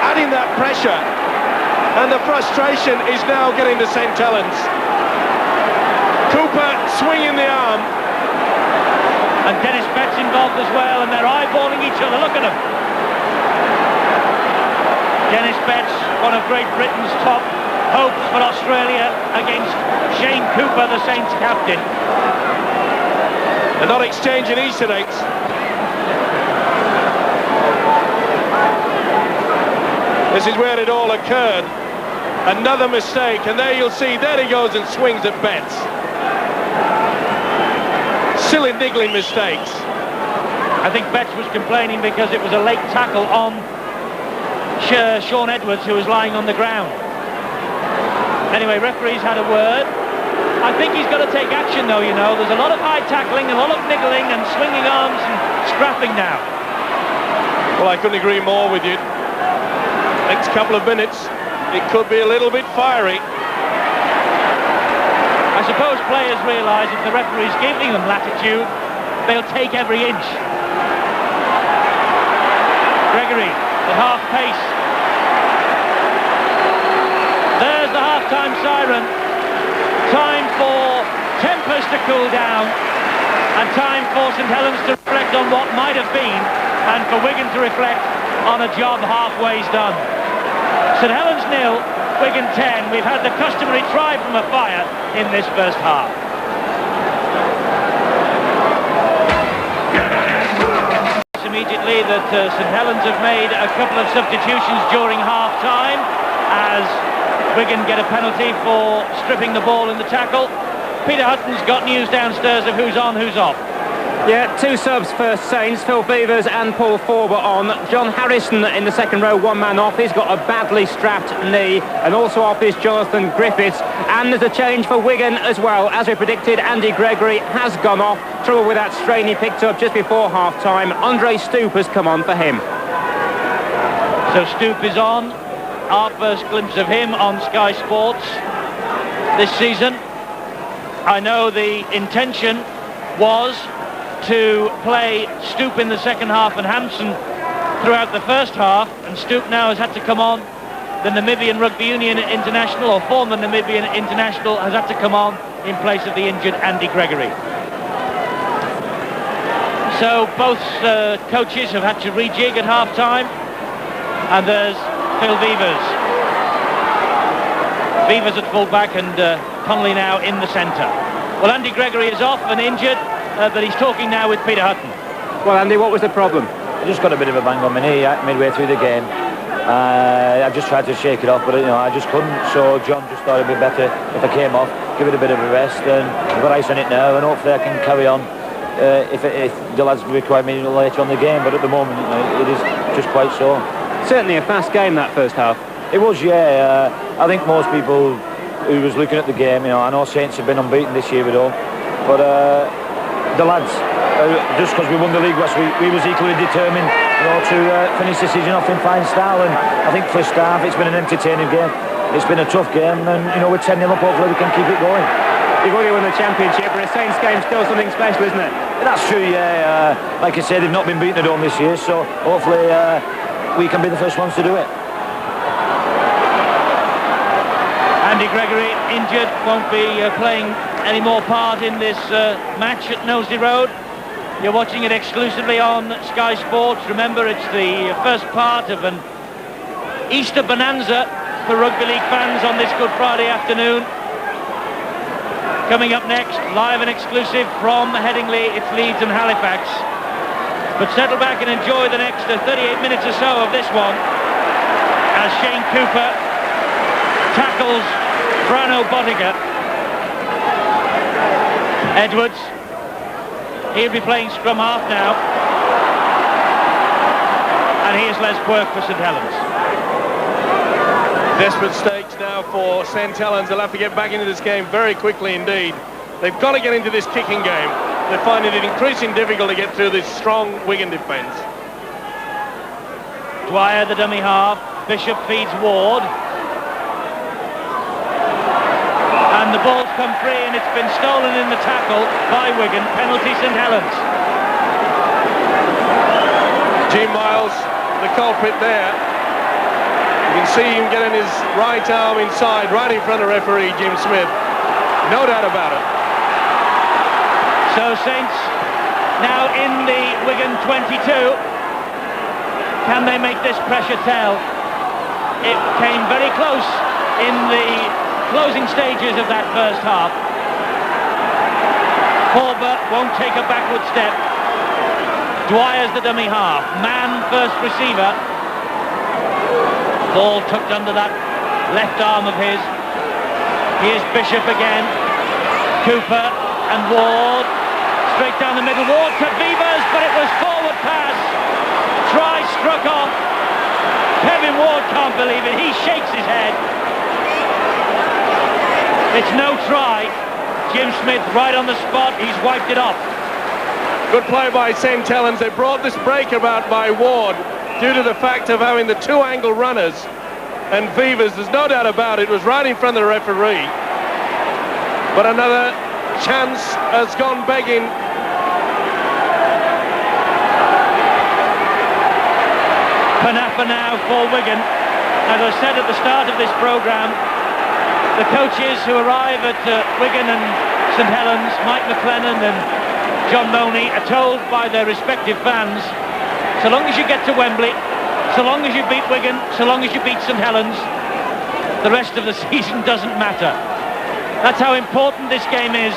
adding that pressure, and the frustration is now getting to St Helens. Cooper swinging the arm. And Dennis Betts involved as well, and they're eyeballing each other. Look at them. Dennis Betts, one of Great Britain's top hopes for Australia, against Shane Cooper, the Saints captain. They're not exchanging Easter eggs. This is where it all occurred. Another mistake, and there you'll see, there he goes and swings at Betts. Silly niggling mistakes. I think Betts was complaining because it was a late tackle on Shaun Edwards, who was lying on the ground. Anyway, referee's had a word. I think he's got to take action though, you know. There's a lot of high tackling, a lot of niggling and swinging arms and scrapping now. Well, I couldn't agree more with you. Next couple of minutes, it could be a little bit fiery. I suppose players realise if the referee's giving them latitude, they'll take every inch. Gregory at half pace. There's the half-time siren. Time for tempers to cool down, and time for St Helens to reflect on what might have been, and for Wigan to reflect on a job halfway done. St Helens 0, Wigan 10. We've had the customary try from a fire in this first half. Immediately that St Helens have made a couple of substitutions during half-time as Wigan get a penalty for stripping the ball in the tackle. Peter Hutton's got news downstairs of who's on, who's off. Yeah, two subs for Saints, Phil Beavers and Paul Forber on. John Harrison in the second row, one man off. He's got a badly strapped knee, and also off is Jonathan Griffiths. And there's a change for Wigan as well. As we predicted, Andy Gregory has gone off. Trouble with that strain he picked up just before half-time. Andre Stoop has come on for him. So Stoop is on. Our first glimpse of him on Sky Sports this season. I know the intention was to play Stoop in the second half and Hampson throughout the first half, and Stoop now has had to come on. The Namibian Rugby Union international, or former Namibian international, has had to come on in place of the injured Andy Gregory. So both coaches have had to rejig at half-time, and there's Phil Beavers. Beavers at full-back and Connolly now in the centre. Well, Andy Gregory is off and injured, but he's talking now with Peter Hutton. Well, Andy, what was the problem? I just got a bit of a bang on my knee midway through the game. I just tried to shake it off, but I just couldn't. So John just thought it'd be better if I came off, give it a bit of a rest, and I've got ice on it now, and hopefully I can carry on if the lads require me later on the game. But at the moment, it is just quite sore. Certainly a fast game that first half. It was, yeah. I think most people who was looking at the game, I know Saints have been unbeaten this year with all, but the lads, just because we won the league last week, we was equally determined, to finish the season off in fine style. And I think first half it's been an entertaining game. It's been a tough game, and we're 10-0 up. Hopefully we can keep it going. You've already won the championship, but a Saints game's still something special, isn't it? That's true, yeah. Like I said, they've not been beaten at home this year, so hopefully we can be the first ones to do it. Andy Gregory injured, won't be playing any more part in this match at Knowsley Road. You're watching it exclusively on Sky Sports. Remember, it's the first part of an Easter bonanza for rugby league fans on this Good Friday afternoon. Coming up next, live and exclusive from Headingley, it's Leeds and Halifax. But settle back and enjoy the next 38 minutes or so of this one as Shane Cooper tackles Brano Bottiger. Edwards, he'll be playing scrum half now. And here's Les Quirk for St Helens. Desperate stakes now for St Helens. They'll have to get back into this game very quickly indeed. They've got to get into this kicking game. They're finding it increasingly difficult to get through this strong Wigan defence. Dwyer, the dummy half. Bishop feeds Ward. And the ball's come free, and it's been stolen in the tackle by Wigan. Penalty St Helens. Gene Miles, the culprit there. You can see him getting his right arm inside, right in front of referee Jim Smith. No doubt about it. So Saints now in the Wigan 22. Can they make this pressure tell? It came very close in the closing stages of that first half. Corber won't take a backward step. Dwyer's the dummy half. Man first receiver. Ball tucked under that left arm of his. Here's Bishop again. Cooper and Ward. Straight down the middle. Ward to Vivers, but it was forward pass. Try struck off. Kevin Ward can't believe it. He shakes his head. It's no try. Jim Smith right on the spot. He's wiped it off. Good play by St. Helens. They brought this break about by Ward due to the fact of having the two angle runners and Vivers. There's no doubt about it. It was right in front of the referee. But another chance has gone begging. Panapa now for Wigan. As I said at the start of this programme, the coaches who arrive at Wigan and St Helens, Mike McLennan and John Money, are told by their respective fans, so long as you get to Wembley, so long as you beat Wigan, so long as you beat St Helens, the rest of the season doesn't matter. That's how important this game is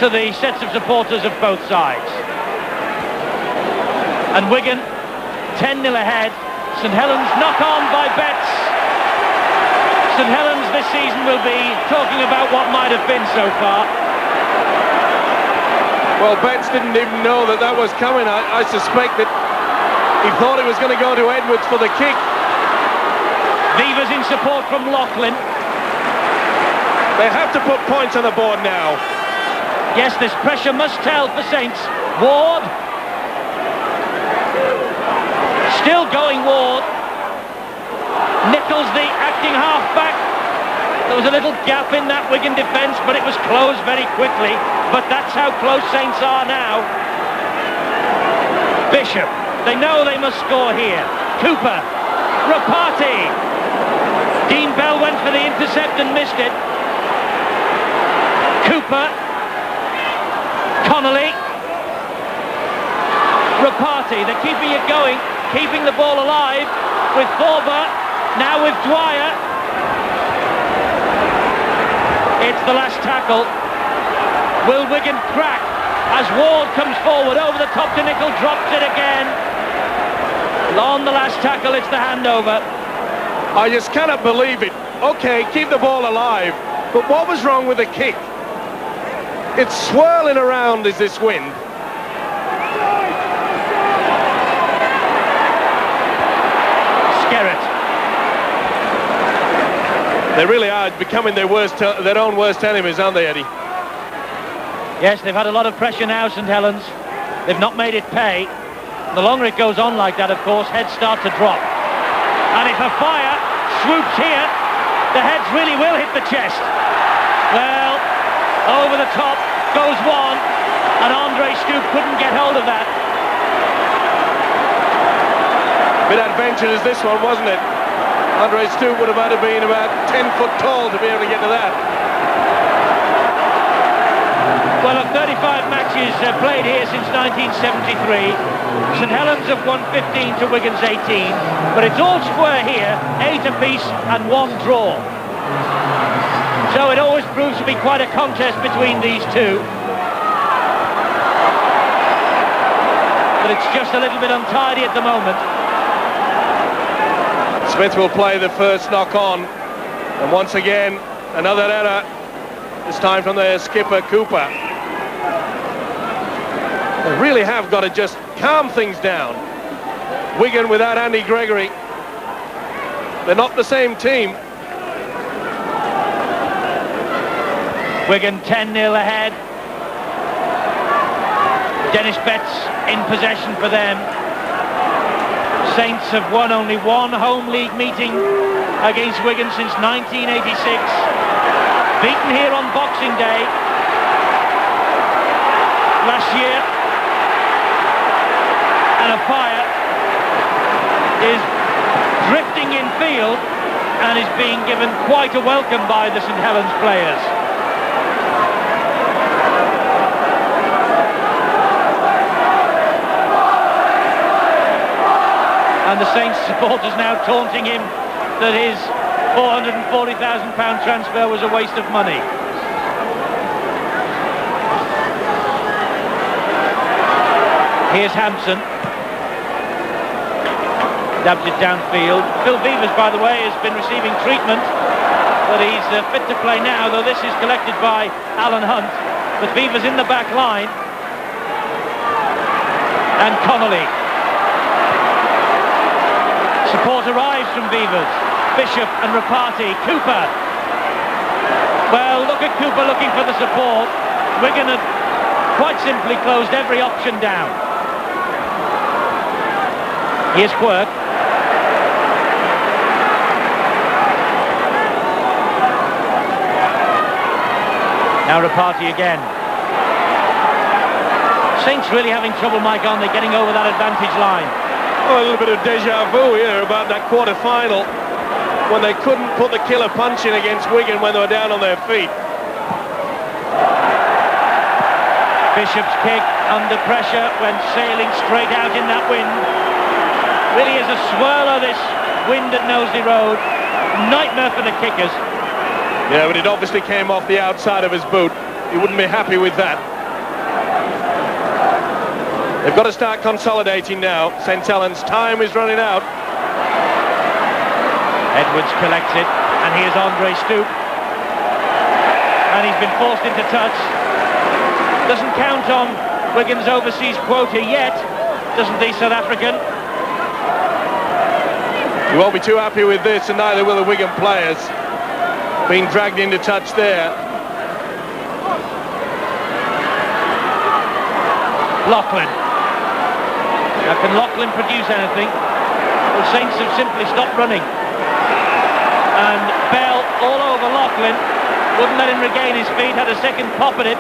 to the sets of supporters of both sides. And Wigan 10-0 ahead. St Helens knock on by Betts. St Helens this season will be talking about what might have been so far. Well, Betts didn't even know that that was coming. I suspect that he thought it was going to go to Edwards for the kick. Vivers in support from Laughlin. They have to put points on the board now. Yes, this pressure must tell for Saints. Ward. Still going Ward. Nichols, the acting half-back. There was a little gap in that Wigan defence, but it was closed very quickly. But that's how close Saints are now. Bishop. They know they must score here. Cooper. Rapati. Dean Bell went for the intercept and missed it. Cooper. Connolly. Rapati. They're keeping it going. Keeping the ball alive with Thorber, now with Dwyer. It's the last tackle. Will Wigan crack as Ward comes forward over the top to Nicholl, drops it again. On the last tackle, it's the handover. I just cannot believe it. Okay, keep the ball alive, but what was wrong with the kick? It's swirling around as this wind. They really are becoming their own worst enemies, aren't they, Eddie? Yes, they've had a lot of pressure now, St Helens. They've not made it pay. The longer it goes on like that, of course, heads start to drop. And if a fire swoops here, the heads really will hit the chest. Well, over the top goes one, and Andre Stoop couldn't get hold of that. Bit adventurous this one, wasn't it? Andre Stoop would have had to be about 10 foot tall to be able to get to that. Well, of 35 matches played here since 1973, St Helens have won 15 to Wigan's 18, but it's all square here, 8 apiece and 1 draw. So it always proves to be quite a contest between these two. But it's just a little bit untidy at the moment. Smith will play the first knock on, and once again another error, this time from their skipper Cooper. They really have got to just calm things down. Wigan without Andy Gregory, they're not the same team. Wigan 10-0 ahead. Dennis Betts in possession for them. Saints have won only one home league meeting against Wigan since 1986. Beaten here on Boxing Day last year. And a fire field and is being given quite a welcome by the St Helens players. And the Saints supporters now taunting him that his £440,000 transfer was a waste of money. Here's Hampson. Dabs it downfield. Phil Vivers, by the way, has been receiving treatment, but he's fit to play now, though this is collected by Alan Hunt. But Vivers in the back line. And Connolly. Support arrives from Vivers. Bishop and Rapati. Cooper. Well, look at Cooper looking for the support. Wigan had quite simply closed every option down. Here's Quirk. Now Rapati again. Saints really having trouble, Mike, aren't they, getting over that advantage line? Oh, a little bit of deja vu here about that quarter-final when they couldn't put the killer punch in against Wigan when they were down on their feet. Bishop's kick under pressure went sailing straight out in that wind. Really is a swirler, this wind at Knowsley Road. Nightmare for the kickers. Yeah, but it obviously came off the outside of his boot. He wouldn't be happy with that. They've got to start consolidating now. St Helens' time is running out. Edwards collects it, and here's Andre Stoop. And he's been forced into touch. Doesn't count on Wigan's overseas quota yet, doesn't the South African? He won't be too happy with this, and neither will the Wigan players. Being dragged into touch there. Loughlin. Now, can Loughlin produce anything? The Saints have simply stopped running. And Bell all over Loughlin. Wouldn't let him regain his feet, had a second pop at it.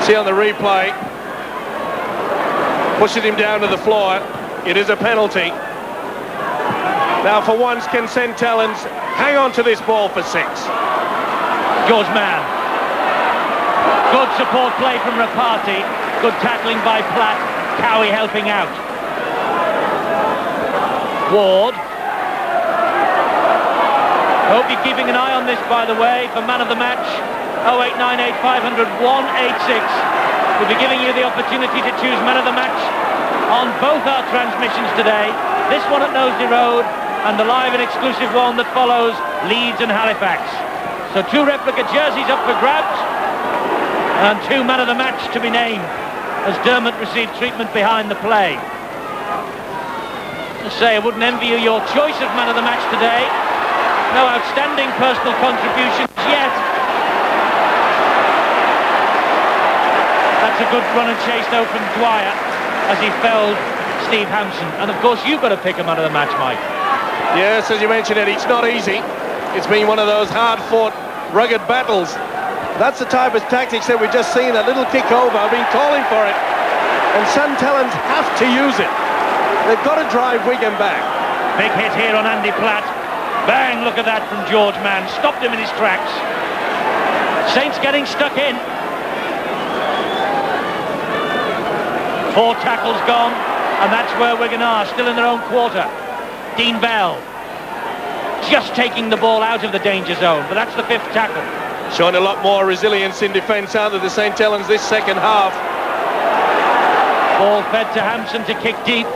See on the replay. Pushes him down to the floor. It is a penalty. Now, for once, can St Helens hang on to this ball for 6? George Mann. Good support play from Rapati. Good tackling by Platt. Cowie helping out. Ward. Hope you're keeping an eye on this, by the way, for man of the match. 0898 500 186. We'll be giving you the opportunity to choose man of the match on both our transmissions today. This one at Knowsley Road, and the live and exclusive one that follows Leeds and Halifax. So 2 replica jerseys up for grabs, and 2 man of the match to be named as Dermot received treatment behind the play. I say, I wouldn't envy you your choice of man of the match today. No outstanding personal contributions yet. That's a good run and chase though from Dwyer as he felled Steve Hampson. And of course you've got to pick a man of the match, Mike. Yes, as you mentioned, Eddie, it's not easy. It's been one of those hard-fought, rugged battles. That's the type of tactics that we've just seen, a little kick over. I've been calling for it. And St Helens have to use it. They've got to drive Wigan back. Big hit here on Andy Platt. Bang, look at that from George Mann. Stopped him in his tracks. Saints getting stuck in. 4 tackles gone, and that's where Wigan are, still in their own quarter. Dean Bell just taking the ball out of the danger zone, but that's the 5th tackle. Showing a lot more resilience in defence out of the St Helens this second half. Ball fed to Hampson to kick deep.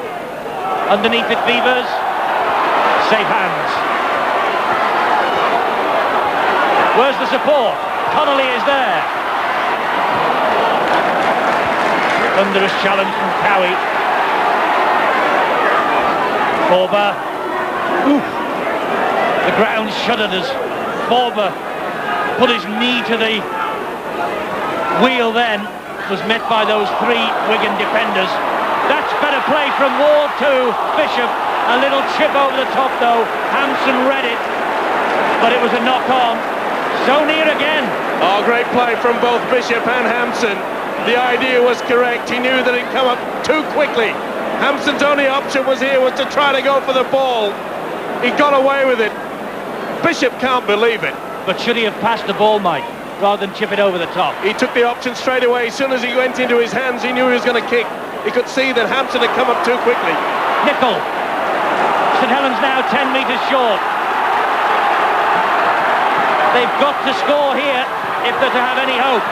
Underneath it, Vivers. Safe hands. Where's the support? Connolly is there. Thunderous challenge from Cowie. Forber. Oof. The ground shuddered as Forber put his knee to the wheel then. Was met by those 3 Wigan defenders. That's better play from Ward to Bishop. A little chip over the top though. Hampson read it, but it was a knock on. So near again. Oh, great play from both Bishop and Hampson. The idea was correct. He knew that it'd come up too quickly. Hampson's only option was to try to go for the ball. He got away with it. Bishop can't believe it. But should he have passed the ball, Mike, rather than chip it over the top? He took the option straight away. As soon as he went into his hands, he knew he was going to kick. He could see that Hampson had come up too quickly. Nicol. St Helens now 10 metres short. They've got to score here if they're to have any hope.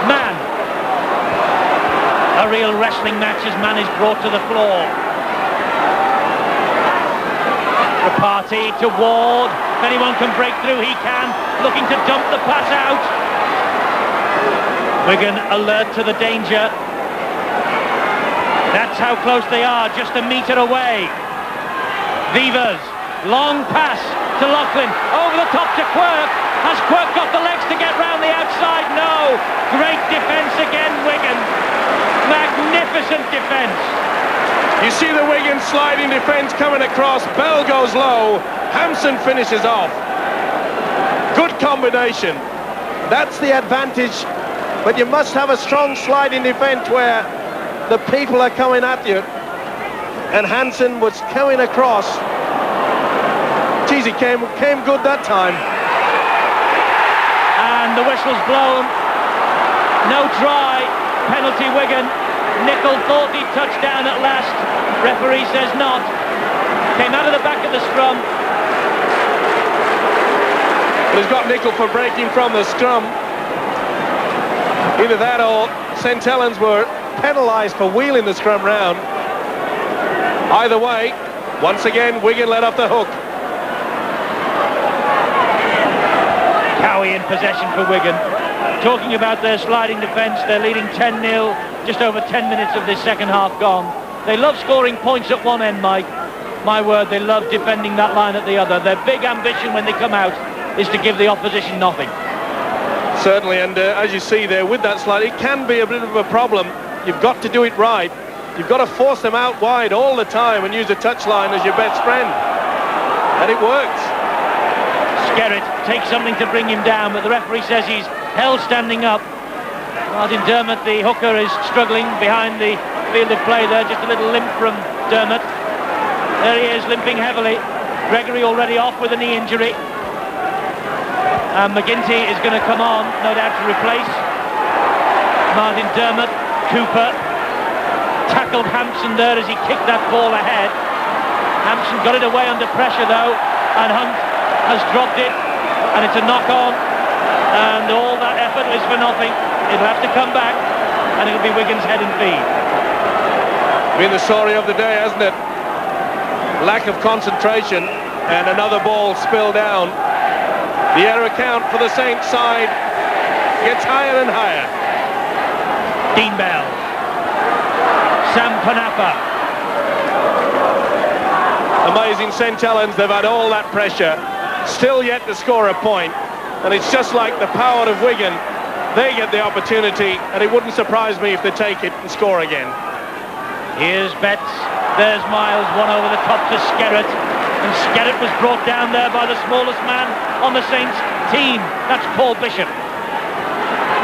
Man. A real wrestling match as Man is brought to the floor. Party to Ward. If anyone can break through, he can. Looking to dump the pass out. Wigan alert to the danger. That's how close they are, just a metre away. Vivers, long pass to Loughlin. Over the top to Quirk. Has Quirk got the legs to get round the outside? No. Great defence again, Wigan. Magnificent defence. You see the Wigan sliding defence coming across. Bell goes low. Hampson finishes off. Good combination. That's the advantage. But you must have a strong sliding defence where the people are coming at you. And Hampson was coming across. Geez, he came good that time. And the whistle's blown. No try. Penalty Wigan. Nicol thought he'd touch down at last. Referee says not. Came out of the back of the scrum. But he's got Nicol for breaking from the scrum. Either that or St Helens were Penalised for wheeling the scrum round. Either way, once again, Wigan let off the hook. Cowie in possession for Wigan. Talking about their sliding defence, they're leading 10-0, just over 10 minutes of this second half gone. They love scoring points at one end, Mike. My word, they love defending that line at the other. Their big ambition when they come out is to give the opposition nothing. Certainly, and as you see there with that slide, it can be a bit of a problem. You've got to do it right. You've got to force them out wide all the time and use the touchline as your best friend. And it works. Skerritt takes something to bring him down, but the referee says he's held standing up. Martin Dermott, the hooker, is struggling behind the field of play there. Just a little limp from Dermott. There he is, limping heavily. Gregory already off with a knee injury. And McGinty is going to come on, no doubt, to replace Martin Dermott. Cooper tackled Hampson there as he kicked that ball ahead. Hampson got it away under pressure though, and Hunt has dropped it, and it's a knock-on, and all that effort is for nothing. It'll have to come back, and it'll be Wigan's head and feet. Been the story of the day, hasn't it? Lack of concentration, and another ball spilled down. The error count for the Saints side gets higher and higher. Dean Bell, Sam Panapa. Amazing St Helens, they've had all that pressure, still yet to score a point, and it's just like the power of Wigan. They get the opportunity, and it wouldn't surprise me if they take it and score again. Here's Betts, there's Miles, one over the top to Skerritt, and Skerritt was brought down there by the smallest man on the Saints team. That's Paul Bishop.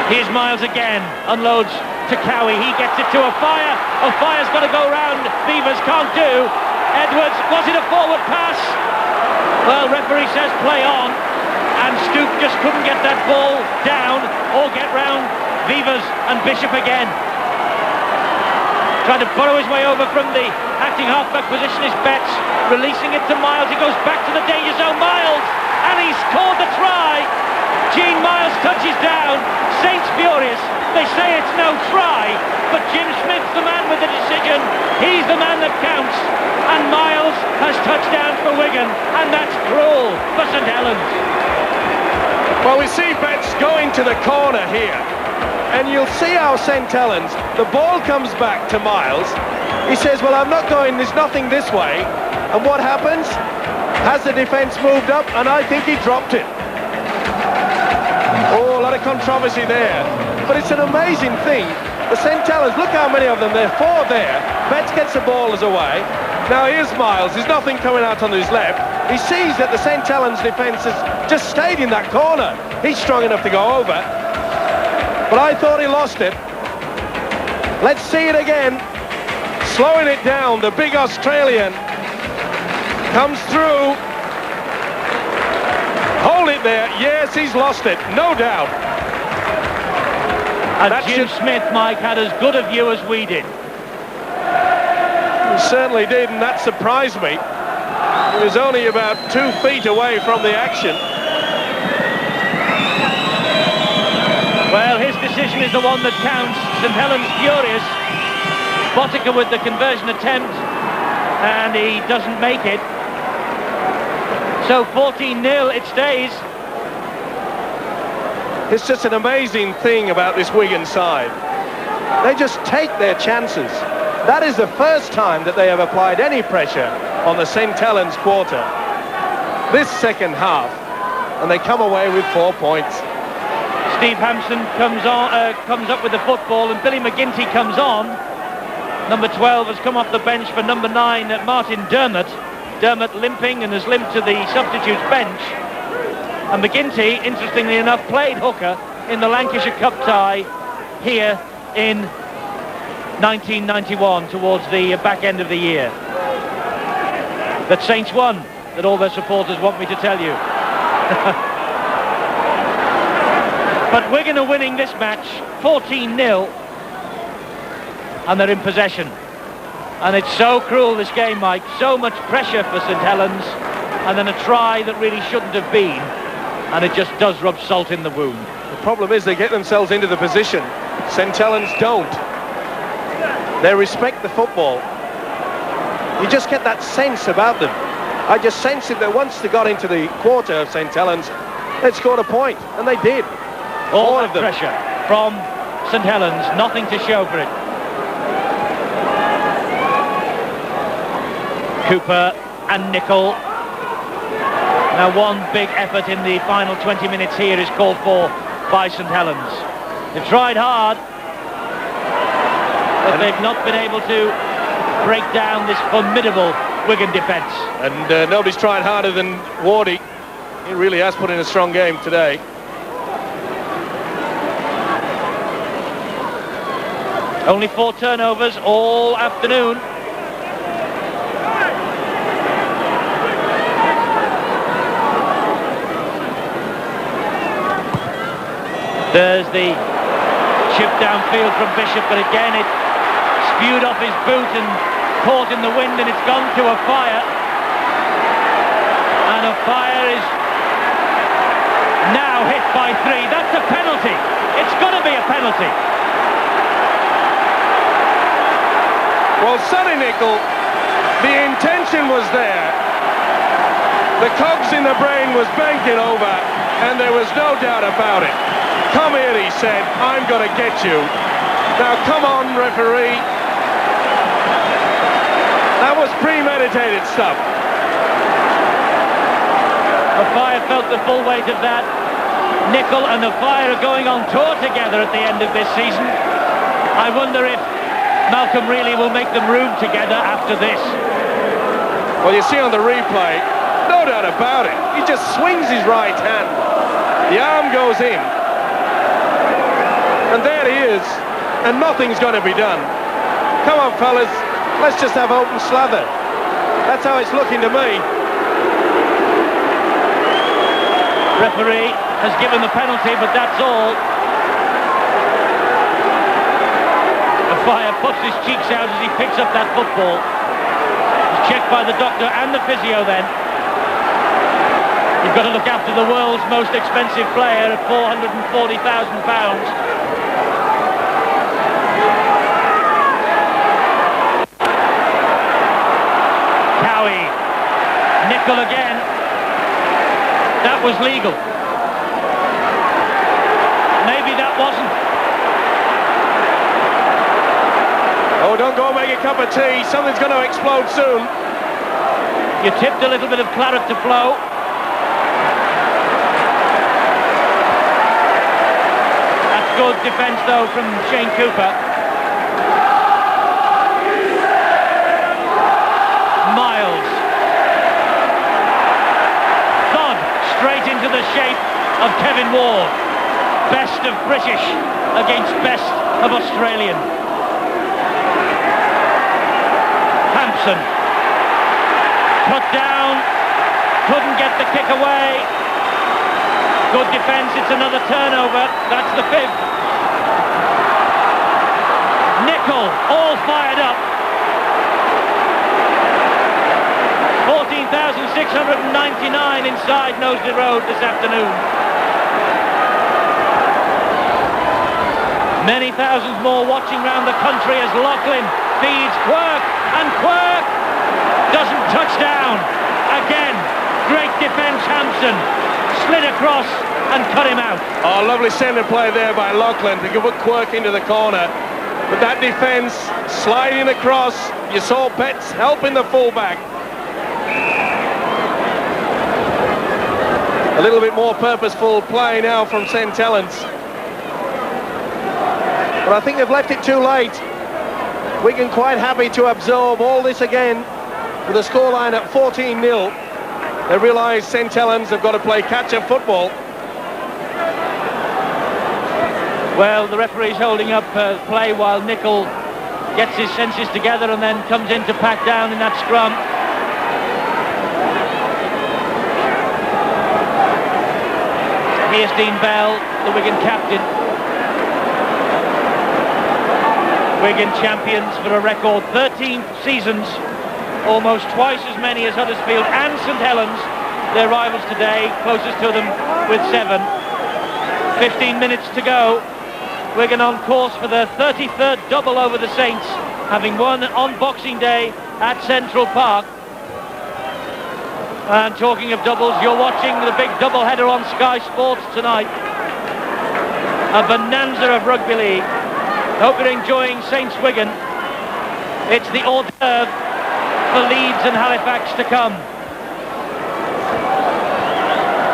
Here's Miles again, unloads to Cowie, he gets it to O'Fire. O'Fire's got to go round, Beavers can't do. Edwards, was it a forward pass? Well, referee says play on, and Stoop just couldn't get that ball down or get round Beavers, and Bishop again. Trying to burrow his way over from the acting halfback position is Betts, releasing it to Miles, he goes back to the danger zone, Miles, and he scored the try. Gene Miles touches down, Saints furious, they say it's no try, but Jim Smith's the man with the decision, he's the man that counts, and Miles has touchdown for Wigan, and that's cruel for St Helens. Well, we see Betts going to the corner here, and you'll see how St Helens, the ball comes back to Miles, he says, well, I'm not going, there's nothing this way, and what happens? Has the defence moved up, and I think he dropped it. Oh, a lot of controversy there. But it's an amazing thing. The St Helens, look how many of them, there are four there. Betts gets the ball away. now here's Miles, there's nothing coming out on his left. He sees that the St Helens defence has just stayed in that corner. He's strong enough to go over. But I thought he lost it. Let's see it again. Slowing it down, the big Australian Comes through. Hold it there. Yes, he's lost it, no doubt. And Jim Smith, Mike, had as good a view as we did. He certainly did, and that surprised me. He was only about 2 feet away from the action. Well, his decision is the one that counts. St Helens furious. Botica with the conversion attempt, and he doesn't make it. So 14-0 it stays. It's just an amazing thing about this Wigan side. They just take their chances. That is the first time that they have applied any pressure on the St Helens quarter this second half, and they come away with 4 points. Steve Hampson comes up with the football, and Billy McGinty comes on. Number 12 has come off the bench for number 9, Martin Dermott. Dermott limping and has limped to the substitutes bench. And McGinty, interestingly enough, played hooker in the Lancashire Cup tie here in 1991 towards the back end of the year. That Saints won, that all their supporters want me to tell you. But Wigan are winning this match 14-0, and they're in possession. And it's so cruel, this game, Mike. So much pressure for St Helens, and then a try that really shouldn't have been, and it just does rub salt in the wound. The problem is they get themselves into the position. St Helens don't. They respect the football. You just get that sense about them. I just sense it that once they got into the quarter of St Helens, they'd scored a point, and they did. All that pressure from St Helens, nothing to show for it. Cooper and Nicol. Now one big effort in the final 20 minutes here is called for by St Helens. They've tried hard, but they've not been able to break down this formidable Wigan defence. And nobody's tried harder than Wardy. He really has put in a strong game today. Only 4 turnovers all afternoon. There's the chip downfield from Bishop, but again it spewed off his boot and caught in the wind, and it's gone to a fire. And a fire is now hit by 3. That's a penalty. It's got to be a penalty. Well, Sonny Nicol, the intention was there. The cogs in the brain was banking over, and there was no doubt about it. Come here, he said, I'm going to get you. Now, come on, referee. That was premeditated stuff. The Fire felt the full weight of that. Nicol and the Fire are going on tour together at the end of this season. I wonder if Malcolm really will make them room together after this. Well, you see on the replay, no doubt about it. He just swings his right hand. The arm goes in. And there he is. And nothing's going to be done. Come on, fellas. Let's just have open slather. That's how it's looking to me. Referee has given the penalty, but that's all. The Fire puts his cheeks out as he picks up that football. He's checked by the doctor and the physio then. You've got to look after the world's most expensive player at £440,000. Cowie. Nicol again. That was legal. Maybe that wasn't. Oh, don't go and make a cup of tea. Something's going to explode soon. You tipped a little bit of claret to flow. That's good defence, though, from Shane Cooper. Miles. Thud straight into the shape of Kevin Ward. Best of British against best of Australian. Hampson put down get the kick away. Good defence, it's another turnover. That's the 5th. Nicol, all fired up. 14,699 inside Knowsley Road this afternoon. Many thousands more watching round the country as Loughlin feeds Quirk, and Quirk doesn't touch down. Again, great defence, Hampson. Slid across and cut him out. Oh, lovely centre play there by Loughlin to put Quirk into the corner. But that defence, sliding across, you saw Betts helping the fullback. A little bit more purposeful play now from St Helens. But I think they've left it too late. Wigan quite happy to absorb all this again with a scoreline at 14-0. They realise St Helens have got to play catch-up football. Well, the referee's holding up play while Nicol gets his senses together and then comes in to pack down in that scrum. Here's Dean Bell, the Wigan captain. Wigan champions for a record 13 seasons, almost twice as many as Huddersfield and St Helens, their rivals today, closest to them with 7. 15 minutes to go. Wigan on course for their 33rd double over the Saints, having won on Boxing Day at Central Park. And talking of doubles, you're watching the big double-header on Sky Sports tonight. A bonanza of rugby league. Hope you're enjoying Saints Wigan. It's the hors d'oeuvre for Leeds and Halifax to come.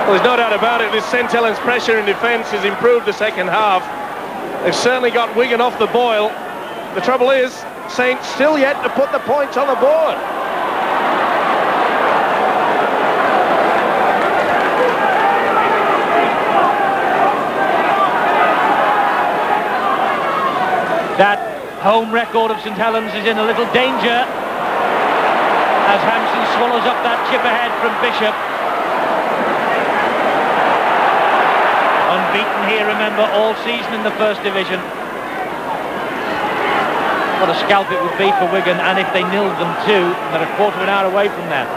Well, there's no doubt about it, this St Helens pressure in defence has improved the second half. They've certainly got Wigan off the boil. The trouble is, Saints still yet to put the points on the board. That home record of St Helens is in a little danger as Hampson swallows up that chip ahead from Bishop. Unbeaten here, remember, all season in the First Division. What a scalp it would be for Wigan, and if they nilled them too, they're a quarter of an hour away from that.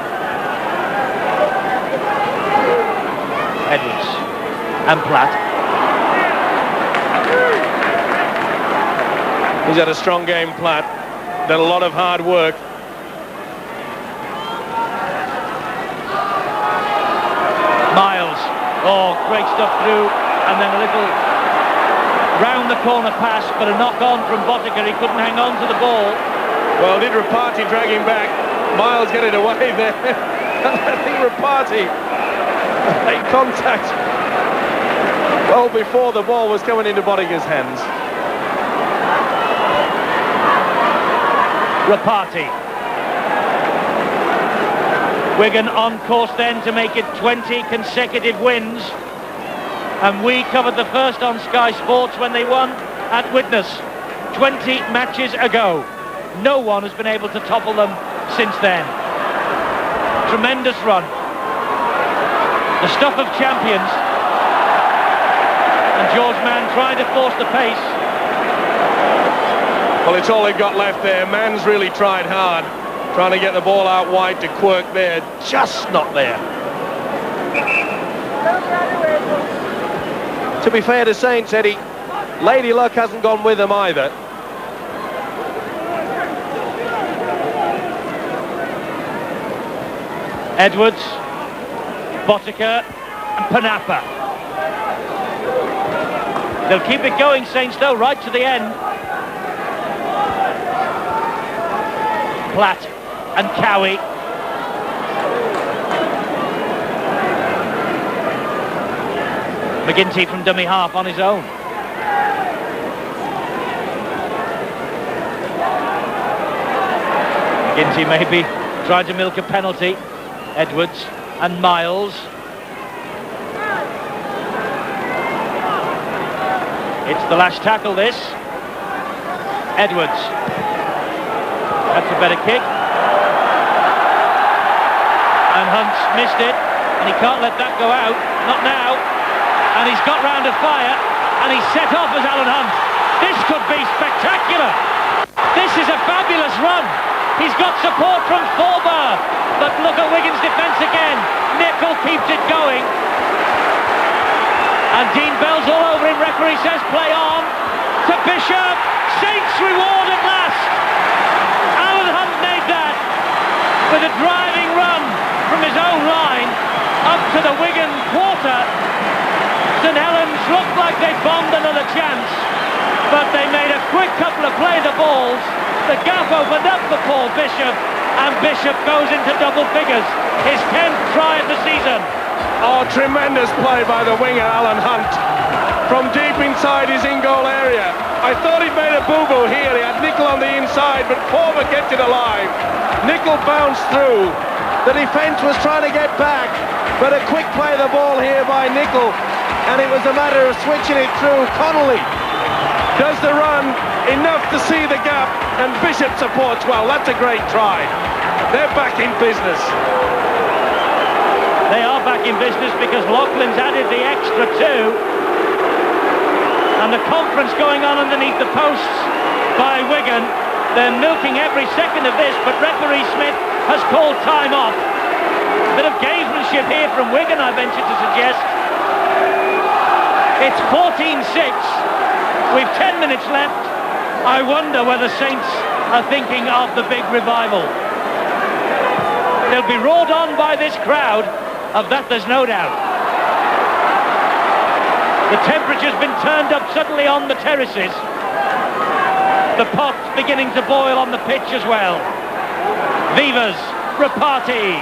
Edwards and Platt. He's had a strong game, Platt. Done a lot of hard work. Miles. Oh, great stuff through. And then a little round the corner pass, but a knock on from Botica. He couldn't hang on to the ball. Well, did Rapati drag him back? Miles get it away there. I think Rapati made contact well before the ball was coming into Botica's hands. Rapati. Wigan on course then to make it 20 consecutive wins. And we covered the first on Sky Sports when they won at Widnes 20 matches ago. No one has been able to topple them since then. Tremendous run. The stuff of champions. And George Mann trying to force the pace. Well, it's all they've got left there. Mann's really tried hard, trying to get the ball out wide to Quirk there. Just not there. To be fair to Saints, Eddie, Lady Luck hasn't gone with them either. Edwards, Botica and Panapa. They'll keep it going, Saints, though, right to the end. Platt and Cowie. McGinty from dummy half on his own. McGinty maybe trying to milk a penalty. Edwards and Miles. It's the last tackle, this. Edwards. That's a better kick. And Hunt's missed it. And he can't let that go out, not now. And he's got round to fire, and he's set off as Alan Hunt. This could be spectacular. This is a fabulous run. He's got support from Thorber, but look at Wigan's defence again. Nicol keeps it going. And Dean Bell's all over him. Referee says play on to Bishop. Saints reward at last. Alan Hunt made that with a driving run from his own line up to the Wigan quarter. St Helens looked like they'd bombed another chance, but they made a quick couple of play the balls. The gap opened up for Paul Bishop, and Bishop goes into double figures. His 10th try of the season. Oh, tremendous play by the winger, Alan Hunt, from deep inside his in-goal area. I thought he'd made a boo-boo here. He had Nicol on the inside, but Thorber kept it alive. Nicol bounced through. The defence was trying to get back, but a quick play of the ball here by Nicol, and it was a matter of switching it through. Connolly does the run enough to see the gap, and Bishop supports well. That's a great try. They're back in business. They are back in business because Loughlin's added the extra two. And the conference going on underneath the posts by Wigan. They're milking every second of this, but referee Smith has called time off. A bit of gamesmanship here from Wigan, I venture to suggest. It's 14-6. We've 10 minutes left. I wonder whether Saints are thinking of the big revival. They'll be roared on by this crowd, of that there's no doubt. The temperature's been turned up suddenly on the terraces. The pot's beginning to boil on the pitch as well. Vivas, Rapati.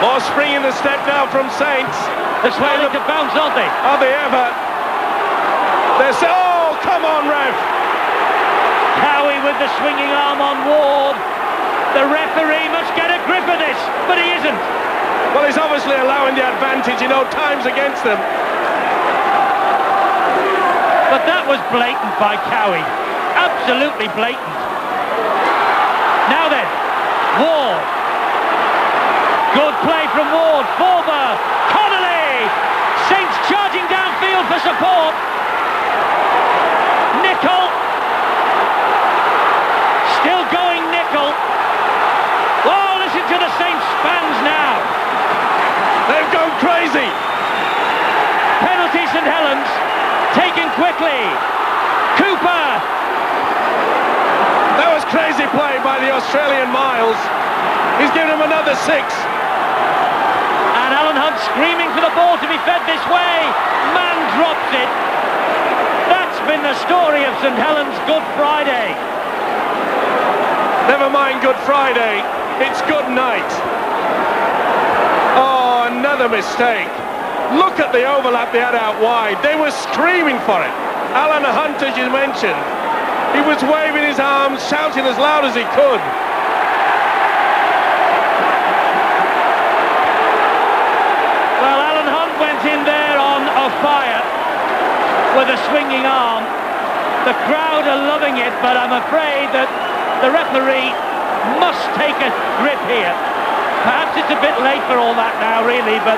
More spring in the step now from Saints. They're starting to bounce, aren't they? Are they ever? Oh, come on, ref! Cowie with the swinging arm on Ward. The referee must get a grip of this, but he isn't. Well, he's obviously allowing the advantage. You know, time's against them. But that was blatant by Cowie. Absolutely blatant. Now then, Ward. Good play from Ward. Thorber. Connolly. Saints charging downfield for support. Nicol. Still going Nicol. Oh, listen to the Saints fans now. They've gone crazy. Penalty St Helens. Taken quickly. Cooper. That was crazy play by the Australian Miles. He's given him another 6. And Alan Hunt screaming for the ball to be fed this way. Man drops it. That's been the story of St Helens Good Friday. Never mind Good Friday. It's good night. Oh, another mistake. Look at the overlap they had out wide. They were screaming for it. Alan Hunt, as you mentioned, he was waving his arms, shouting as loud as he could. Well, Alan Hunt went in there on a fire with a swinging arm. The crowd are loving it, but I'm afraid that the referee must take a grip here. Perhaps it's a bit late for all that now, really, but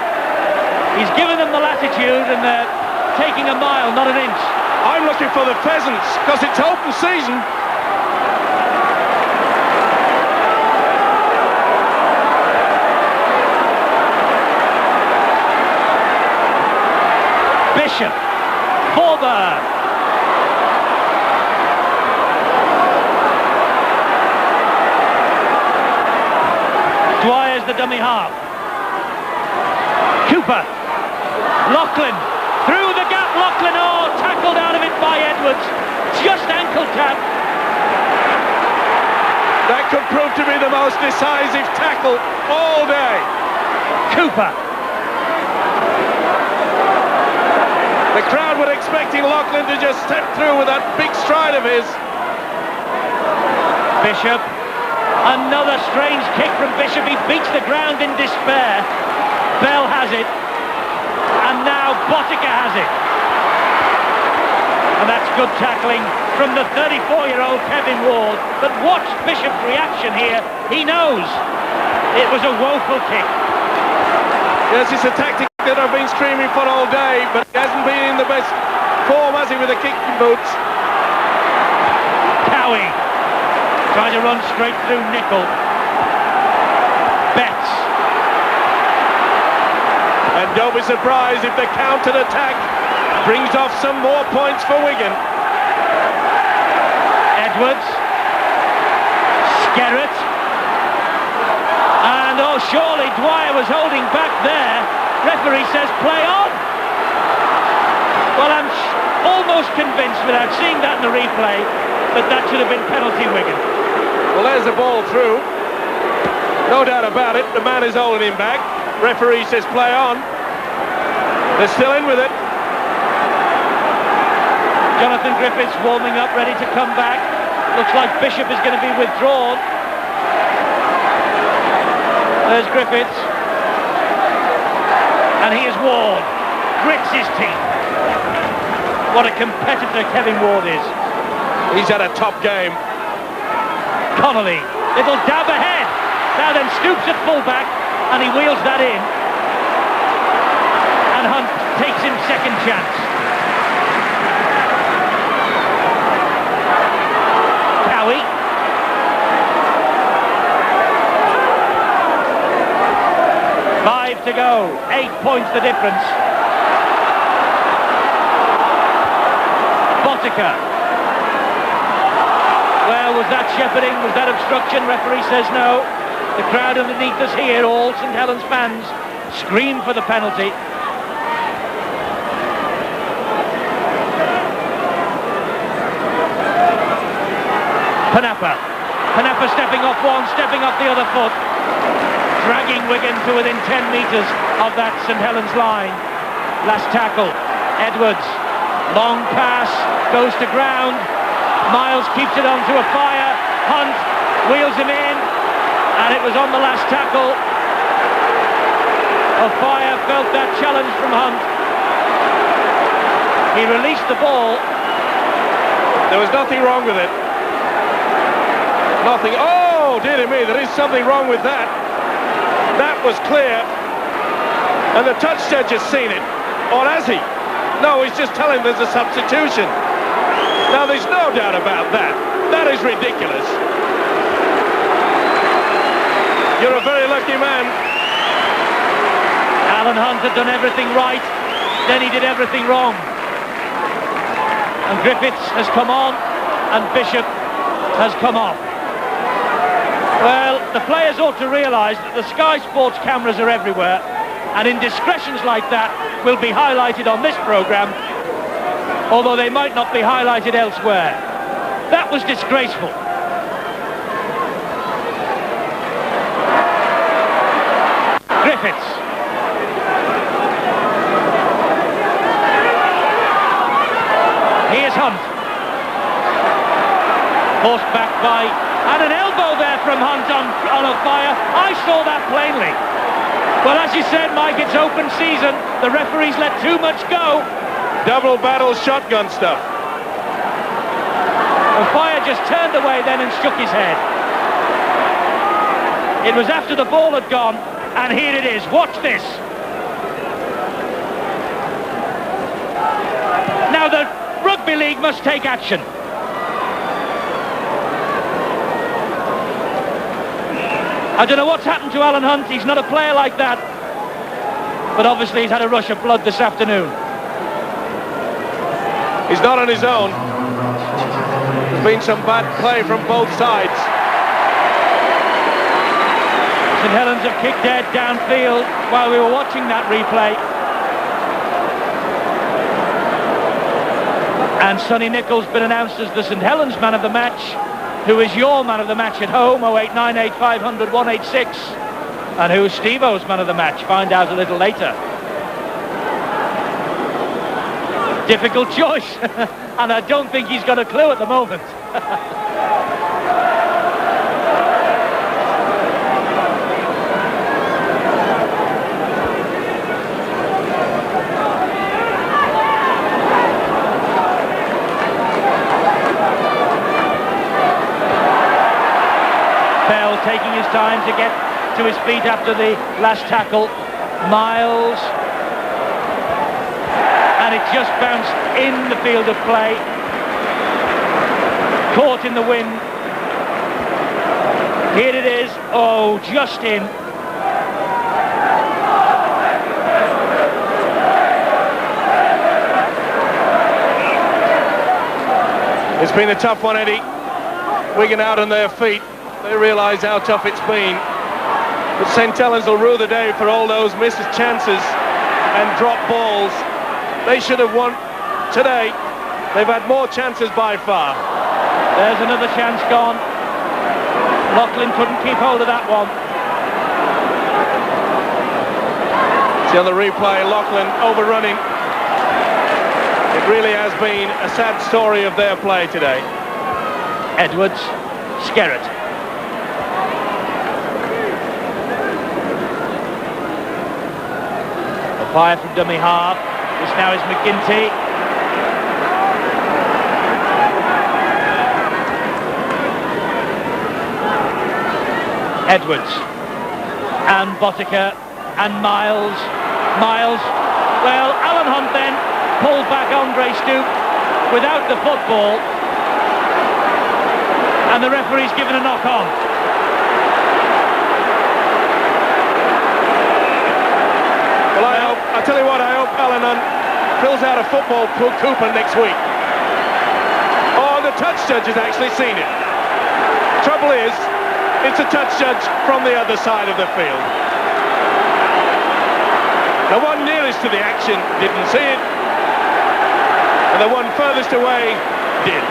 he's given them the latitude and they're taking a mile, not an inch. I'm looking for the pheasants, because it's open season. Bishop. Thorber. Dwyer's the dummy half. Cooper. Loughlin. Through the gap, Loughlin. Oh, tackled out of it by Edwards. Just ankle tap. That could prove to be the most decisive tackle all day. Cooper. The crowd were expecting Loughlin to just step through with that big stride of his. Bishop. Another strange kick from Bishop. He beats the ground in despair. Bell has it. And now Botica has it. And that's good tackling from the 34-year-old Kevin Ward. But watch Bishop's reaction here. He knows. It was a woeful kick. Yes, it's a tactic that I've been screaming for all day, but he hasn't been in the best form, has he, with the kicking boots? Cowie trying to run straight through Nicol. Betts. And don't be surprised if the counter-attack brings off some more points for Wigan. Edwards. Skerrett. And oh, surely Dwyer was holding back there. Referee says play on. Well, I'm almost convinced, without seeing that in the replay, that should have been penalty Wigan. Well, there's the ball through. No doubt about it. The man is holding him back. Referee says play on. They're still in with it. Jonathan Griffiths warming up, ready to come back. Looks like Bishop is going to be withdrawn. There's Griffiths. And he is Ward. Grits his teeth. What a competitor Kevin Ward is. He's had a top game. Connolly, little dab ahead. Now then stoops at fullback and he wheels that in. And Hunt takes him second chance. Cowie. Five to go. 8 points the difference. Botica. Well, was that shepherding? Was that obstruction? Referee says no. The crowd underneath us here, all St Helens fans, scream for the penalty. Panapa stepping off one, stepping off the other foot, dragging Wigan to within 10 metres of that St Helens line. Last tackle, Edwards, long pass, goes to ground. Miles keeps it onto a fire. Hunt wheels him in, and it was on the last tackle. Fire felt that challenge from Hunt. He released the ball. There was nothing wrong with it. Nothing. Oh, dear me, there is something wrong with that. That was clear. And the touch judge has seen it. Or has he? No, he's just telling there's a substitution. Now, there's no doubt about that. That is ridiculous. You're a very lucky man. Alan Hunt had done everything right, then he did everything wrong. And Griffiths has come on, and Bishop has come off. Well, the players ought to realise that the Sky Sports cameras are everywhere, and indiscretions like that will be highlighted on this programme, although they might not be highlighted elsewhere. That was disgraceful. Griffiths. Here's Hunt. Forced back by... And an elbow there from Hunt on a fire. I saw that plainly. Well, as you said, Mike, it's open season. The referees let too much go. Double barrel shotgun stuff. And Fire just turned away then and shook his head. It was after the ball had gone, and here it is. Watch this. Now the Rugby League must take action. I don't know what's happened to Alan Hunt. He's not a player like that. But obviously he's had a rush of blood this afternoon. He's not on his own. There's been some bad play from both sides. St Helens have kicked dead downfield while we were watching that replay. And Sonny Nichol's been announced as the St Helens man of the match. Who is your man of the match at home? 0898 500 186. And who's Steve-O's man of the match? Find out a little later. Difficult choice. And I don't think he's got a clue at the moment. Taking his time to get to his feet after the last tackle. Miles. And it just bounced in the field of play. Caught in the wind. Here it is. Oh, just in. It's been a tough one, Eddie. Wigan out on their feet. They realise how tough it's been. But St Helens will rue the day for all those missed chances and drop balls. They should have won today. They've had more chances by far. There's another chance gone. Loughlin couldn't keep hold of that one. See on the replay, Loughlin overrunning. It really has been a sad story of their play today. Edwards, Skerrett. A fire from dummy half. This now is McGinty. Edwards and Botica and Miles. Well, Alan Hunt then pulled back Andre Stoop without the football, and the referee's given a knock on. Well, I tell you what, I hope Alan Hunt fills out a football coupon next week. Oh, the touch judge has actually seen it. Trouble is, it's a touch judge from the other side of the field. The one nearest to the action didn't see it, and the one furthest away did.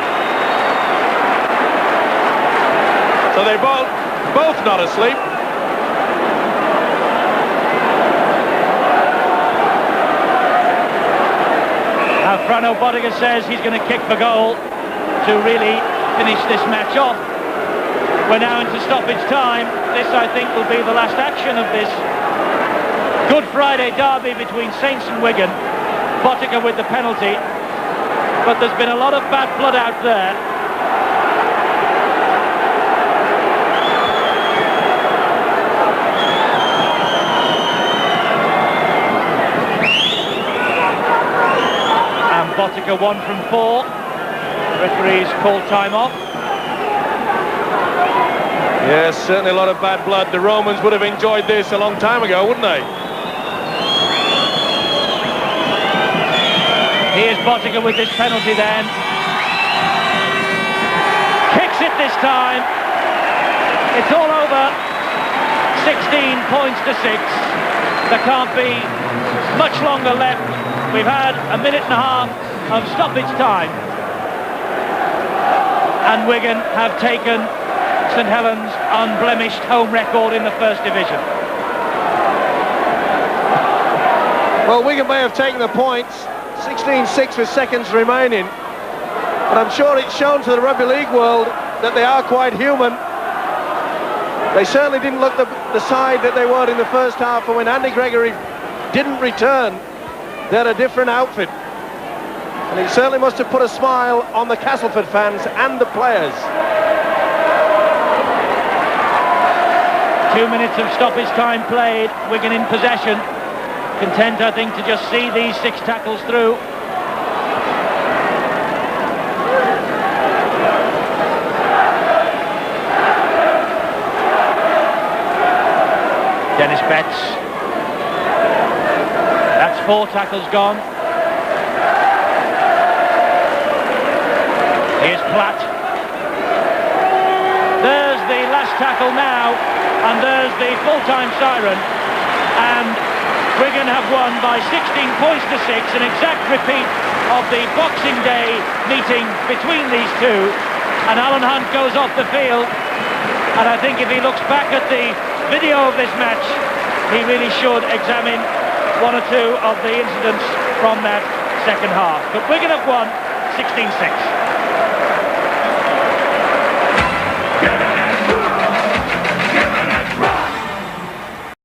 So they both not asleep. Now Frano Botica says he's going to kick the goal to really finish this match off. We're now into stoppage time. This, I think, will be the last action of this Good Friday derby between Saints and Wigan. Botica with the penalty, but there's been a lot of bad blood out there. And Botica 1 from 4. Referees called time off. Yes, certainly a lot of bad blood. The Romans would have enjoyed this a long time ago, wouldn't they? Here's Botica with this penalty then. Kicks it this time. It's all over. 16 points to 6. There can't be much longer left. We've had a minute and a half of stoppage time. And Wigan have taken St Helens' unblemished home record in the First Division. Well, Wigan may have taken the points. 16-6 with seconds remaining, but I'm sure it's shown to the rugby league world that they are quite human. They certainly didn't look the side that they were in the first half, and when Andy Gregory didn't return, they had a different outfit, and he certainly must have put a smile on the Castleford fans and the players. 2 minutes of stoppage time played. Wigan in possession. Content, I think, to just see these 6 tackles through. Dennis Betts. That's 4 tackles gone. Here's Platt. There's the last tackle now, and there's the full-time siren, and Wigan have won by 16 points to 6, an exact repeat of the Boxing Day meeting between these two. And Alan Hunt goes off the field, and I think if he looks back at the video of this match, he really should examine 1 or 2 of the incidents from that second half. But Wigan have won 16-6.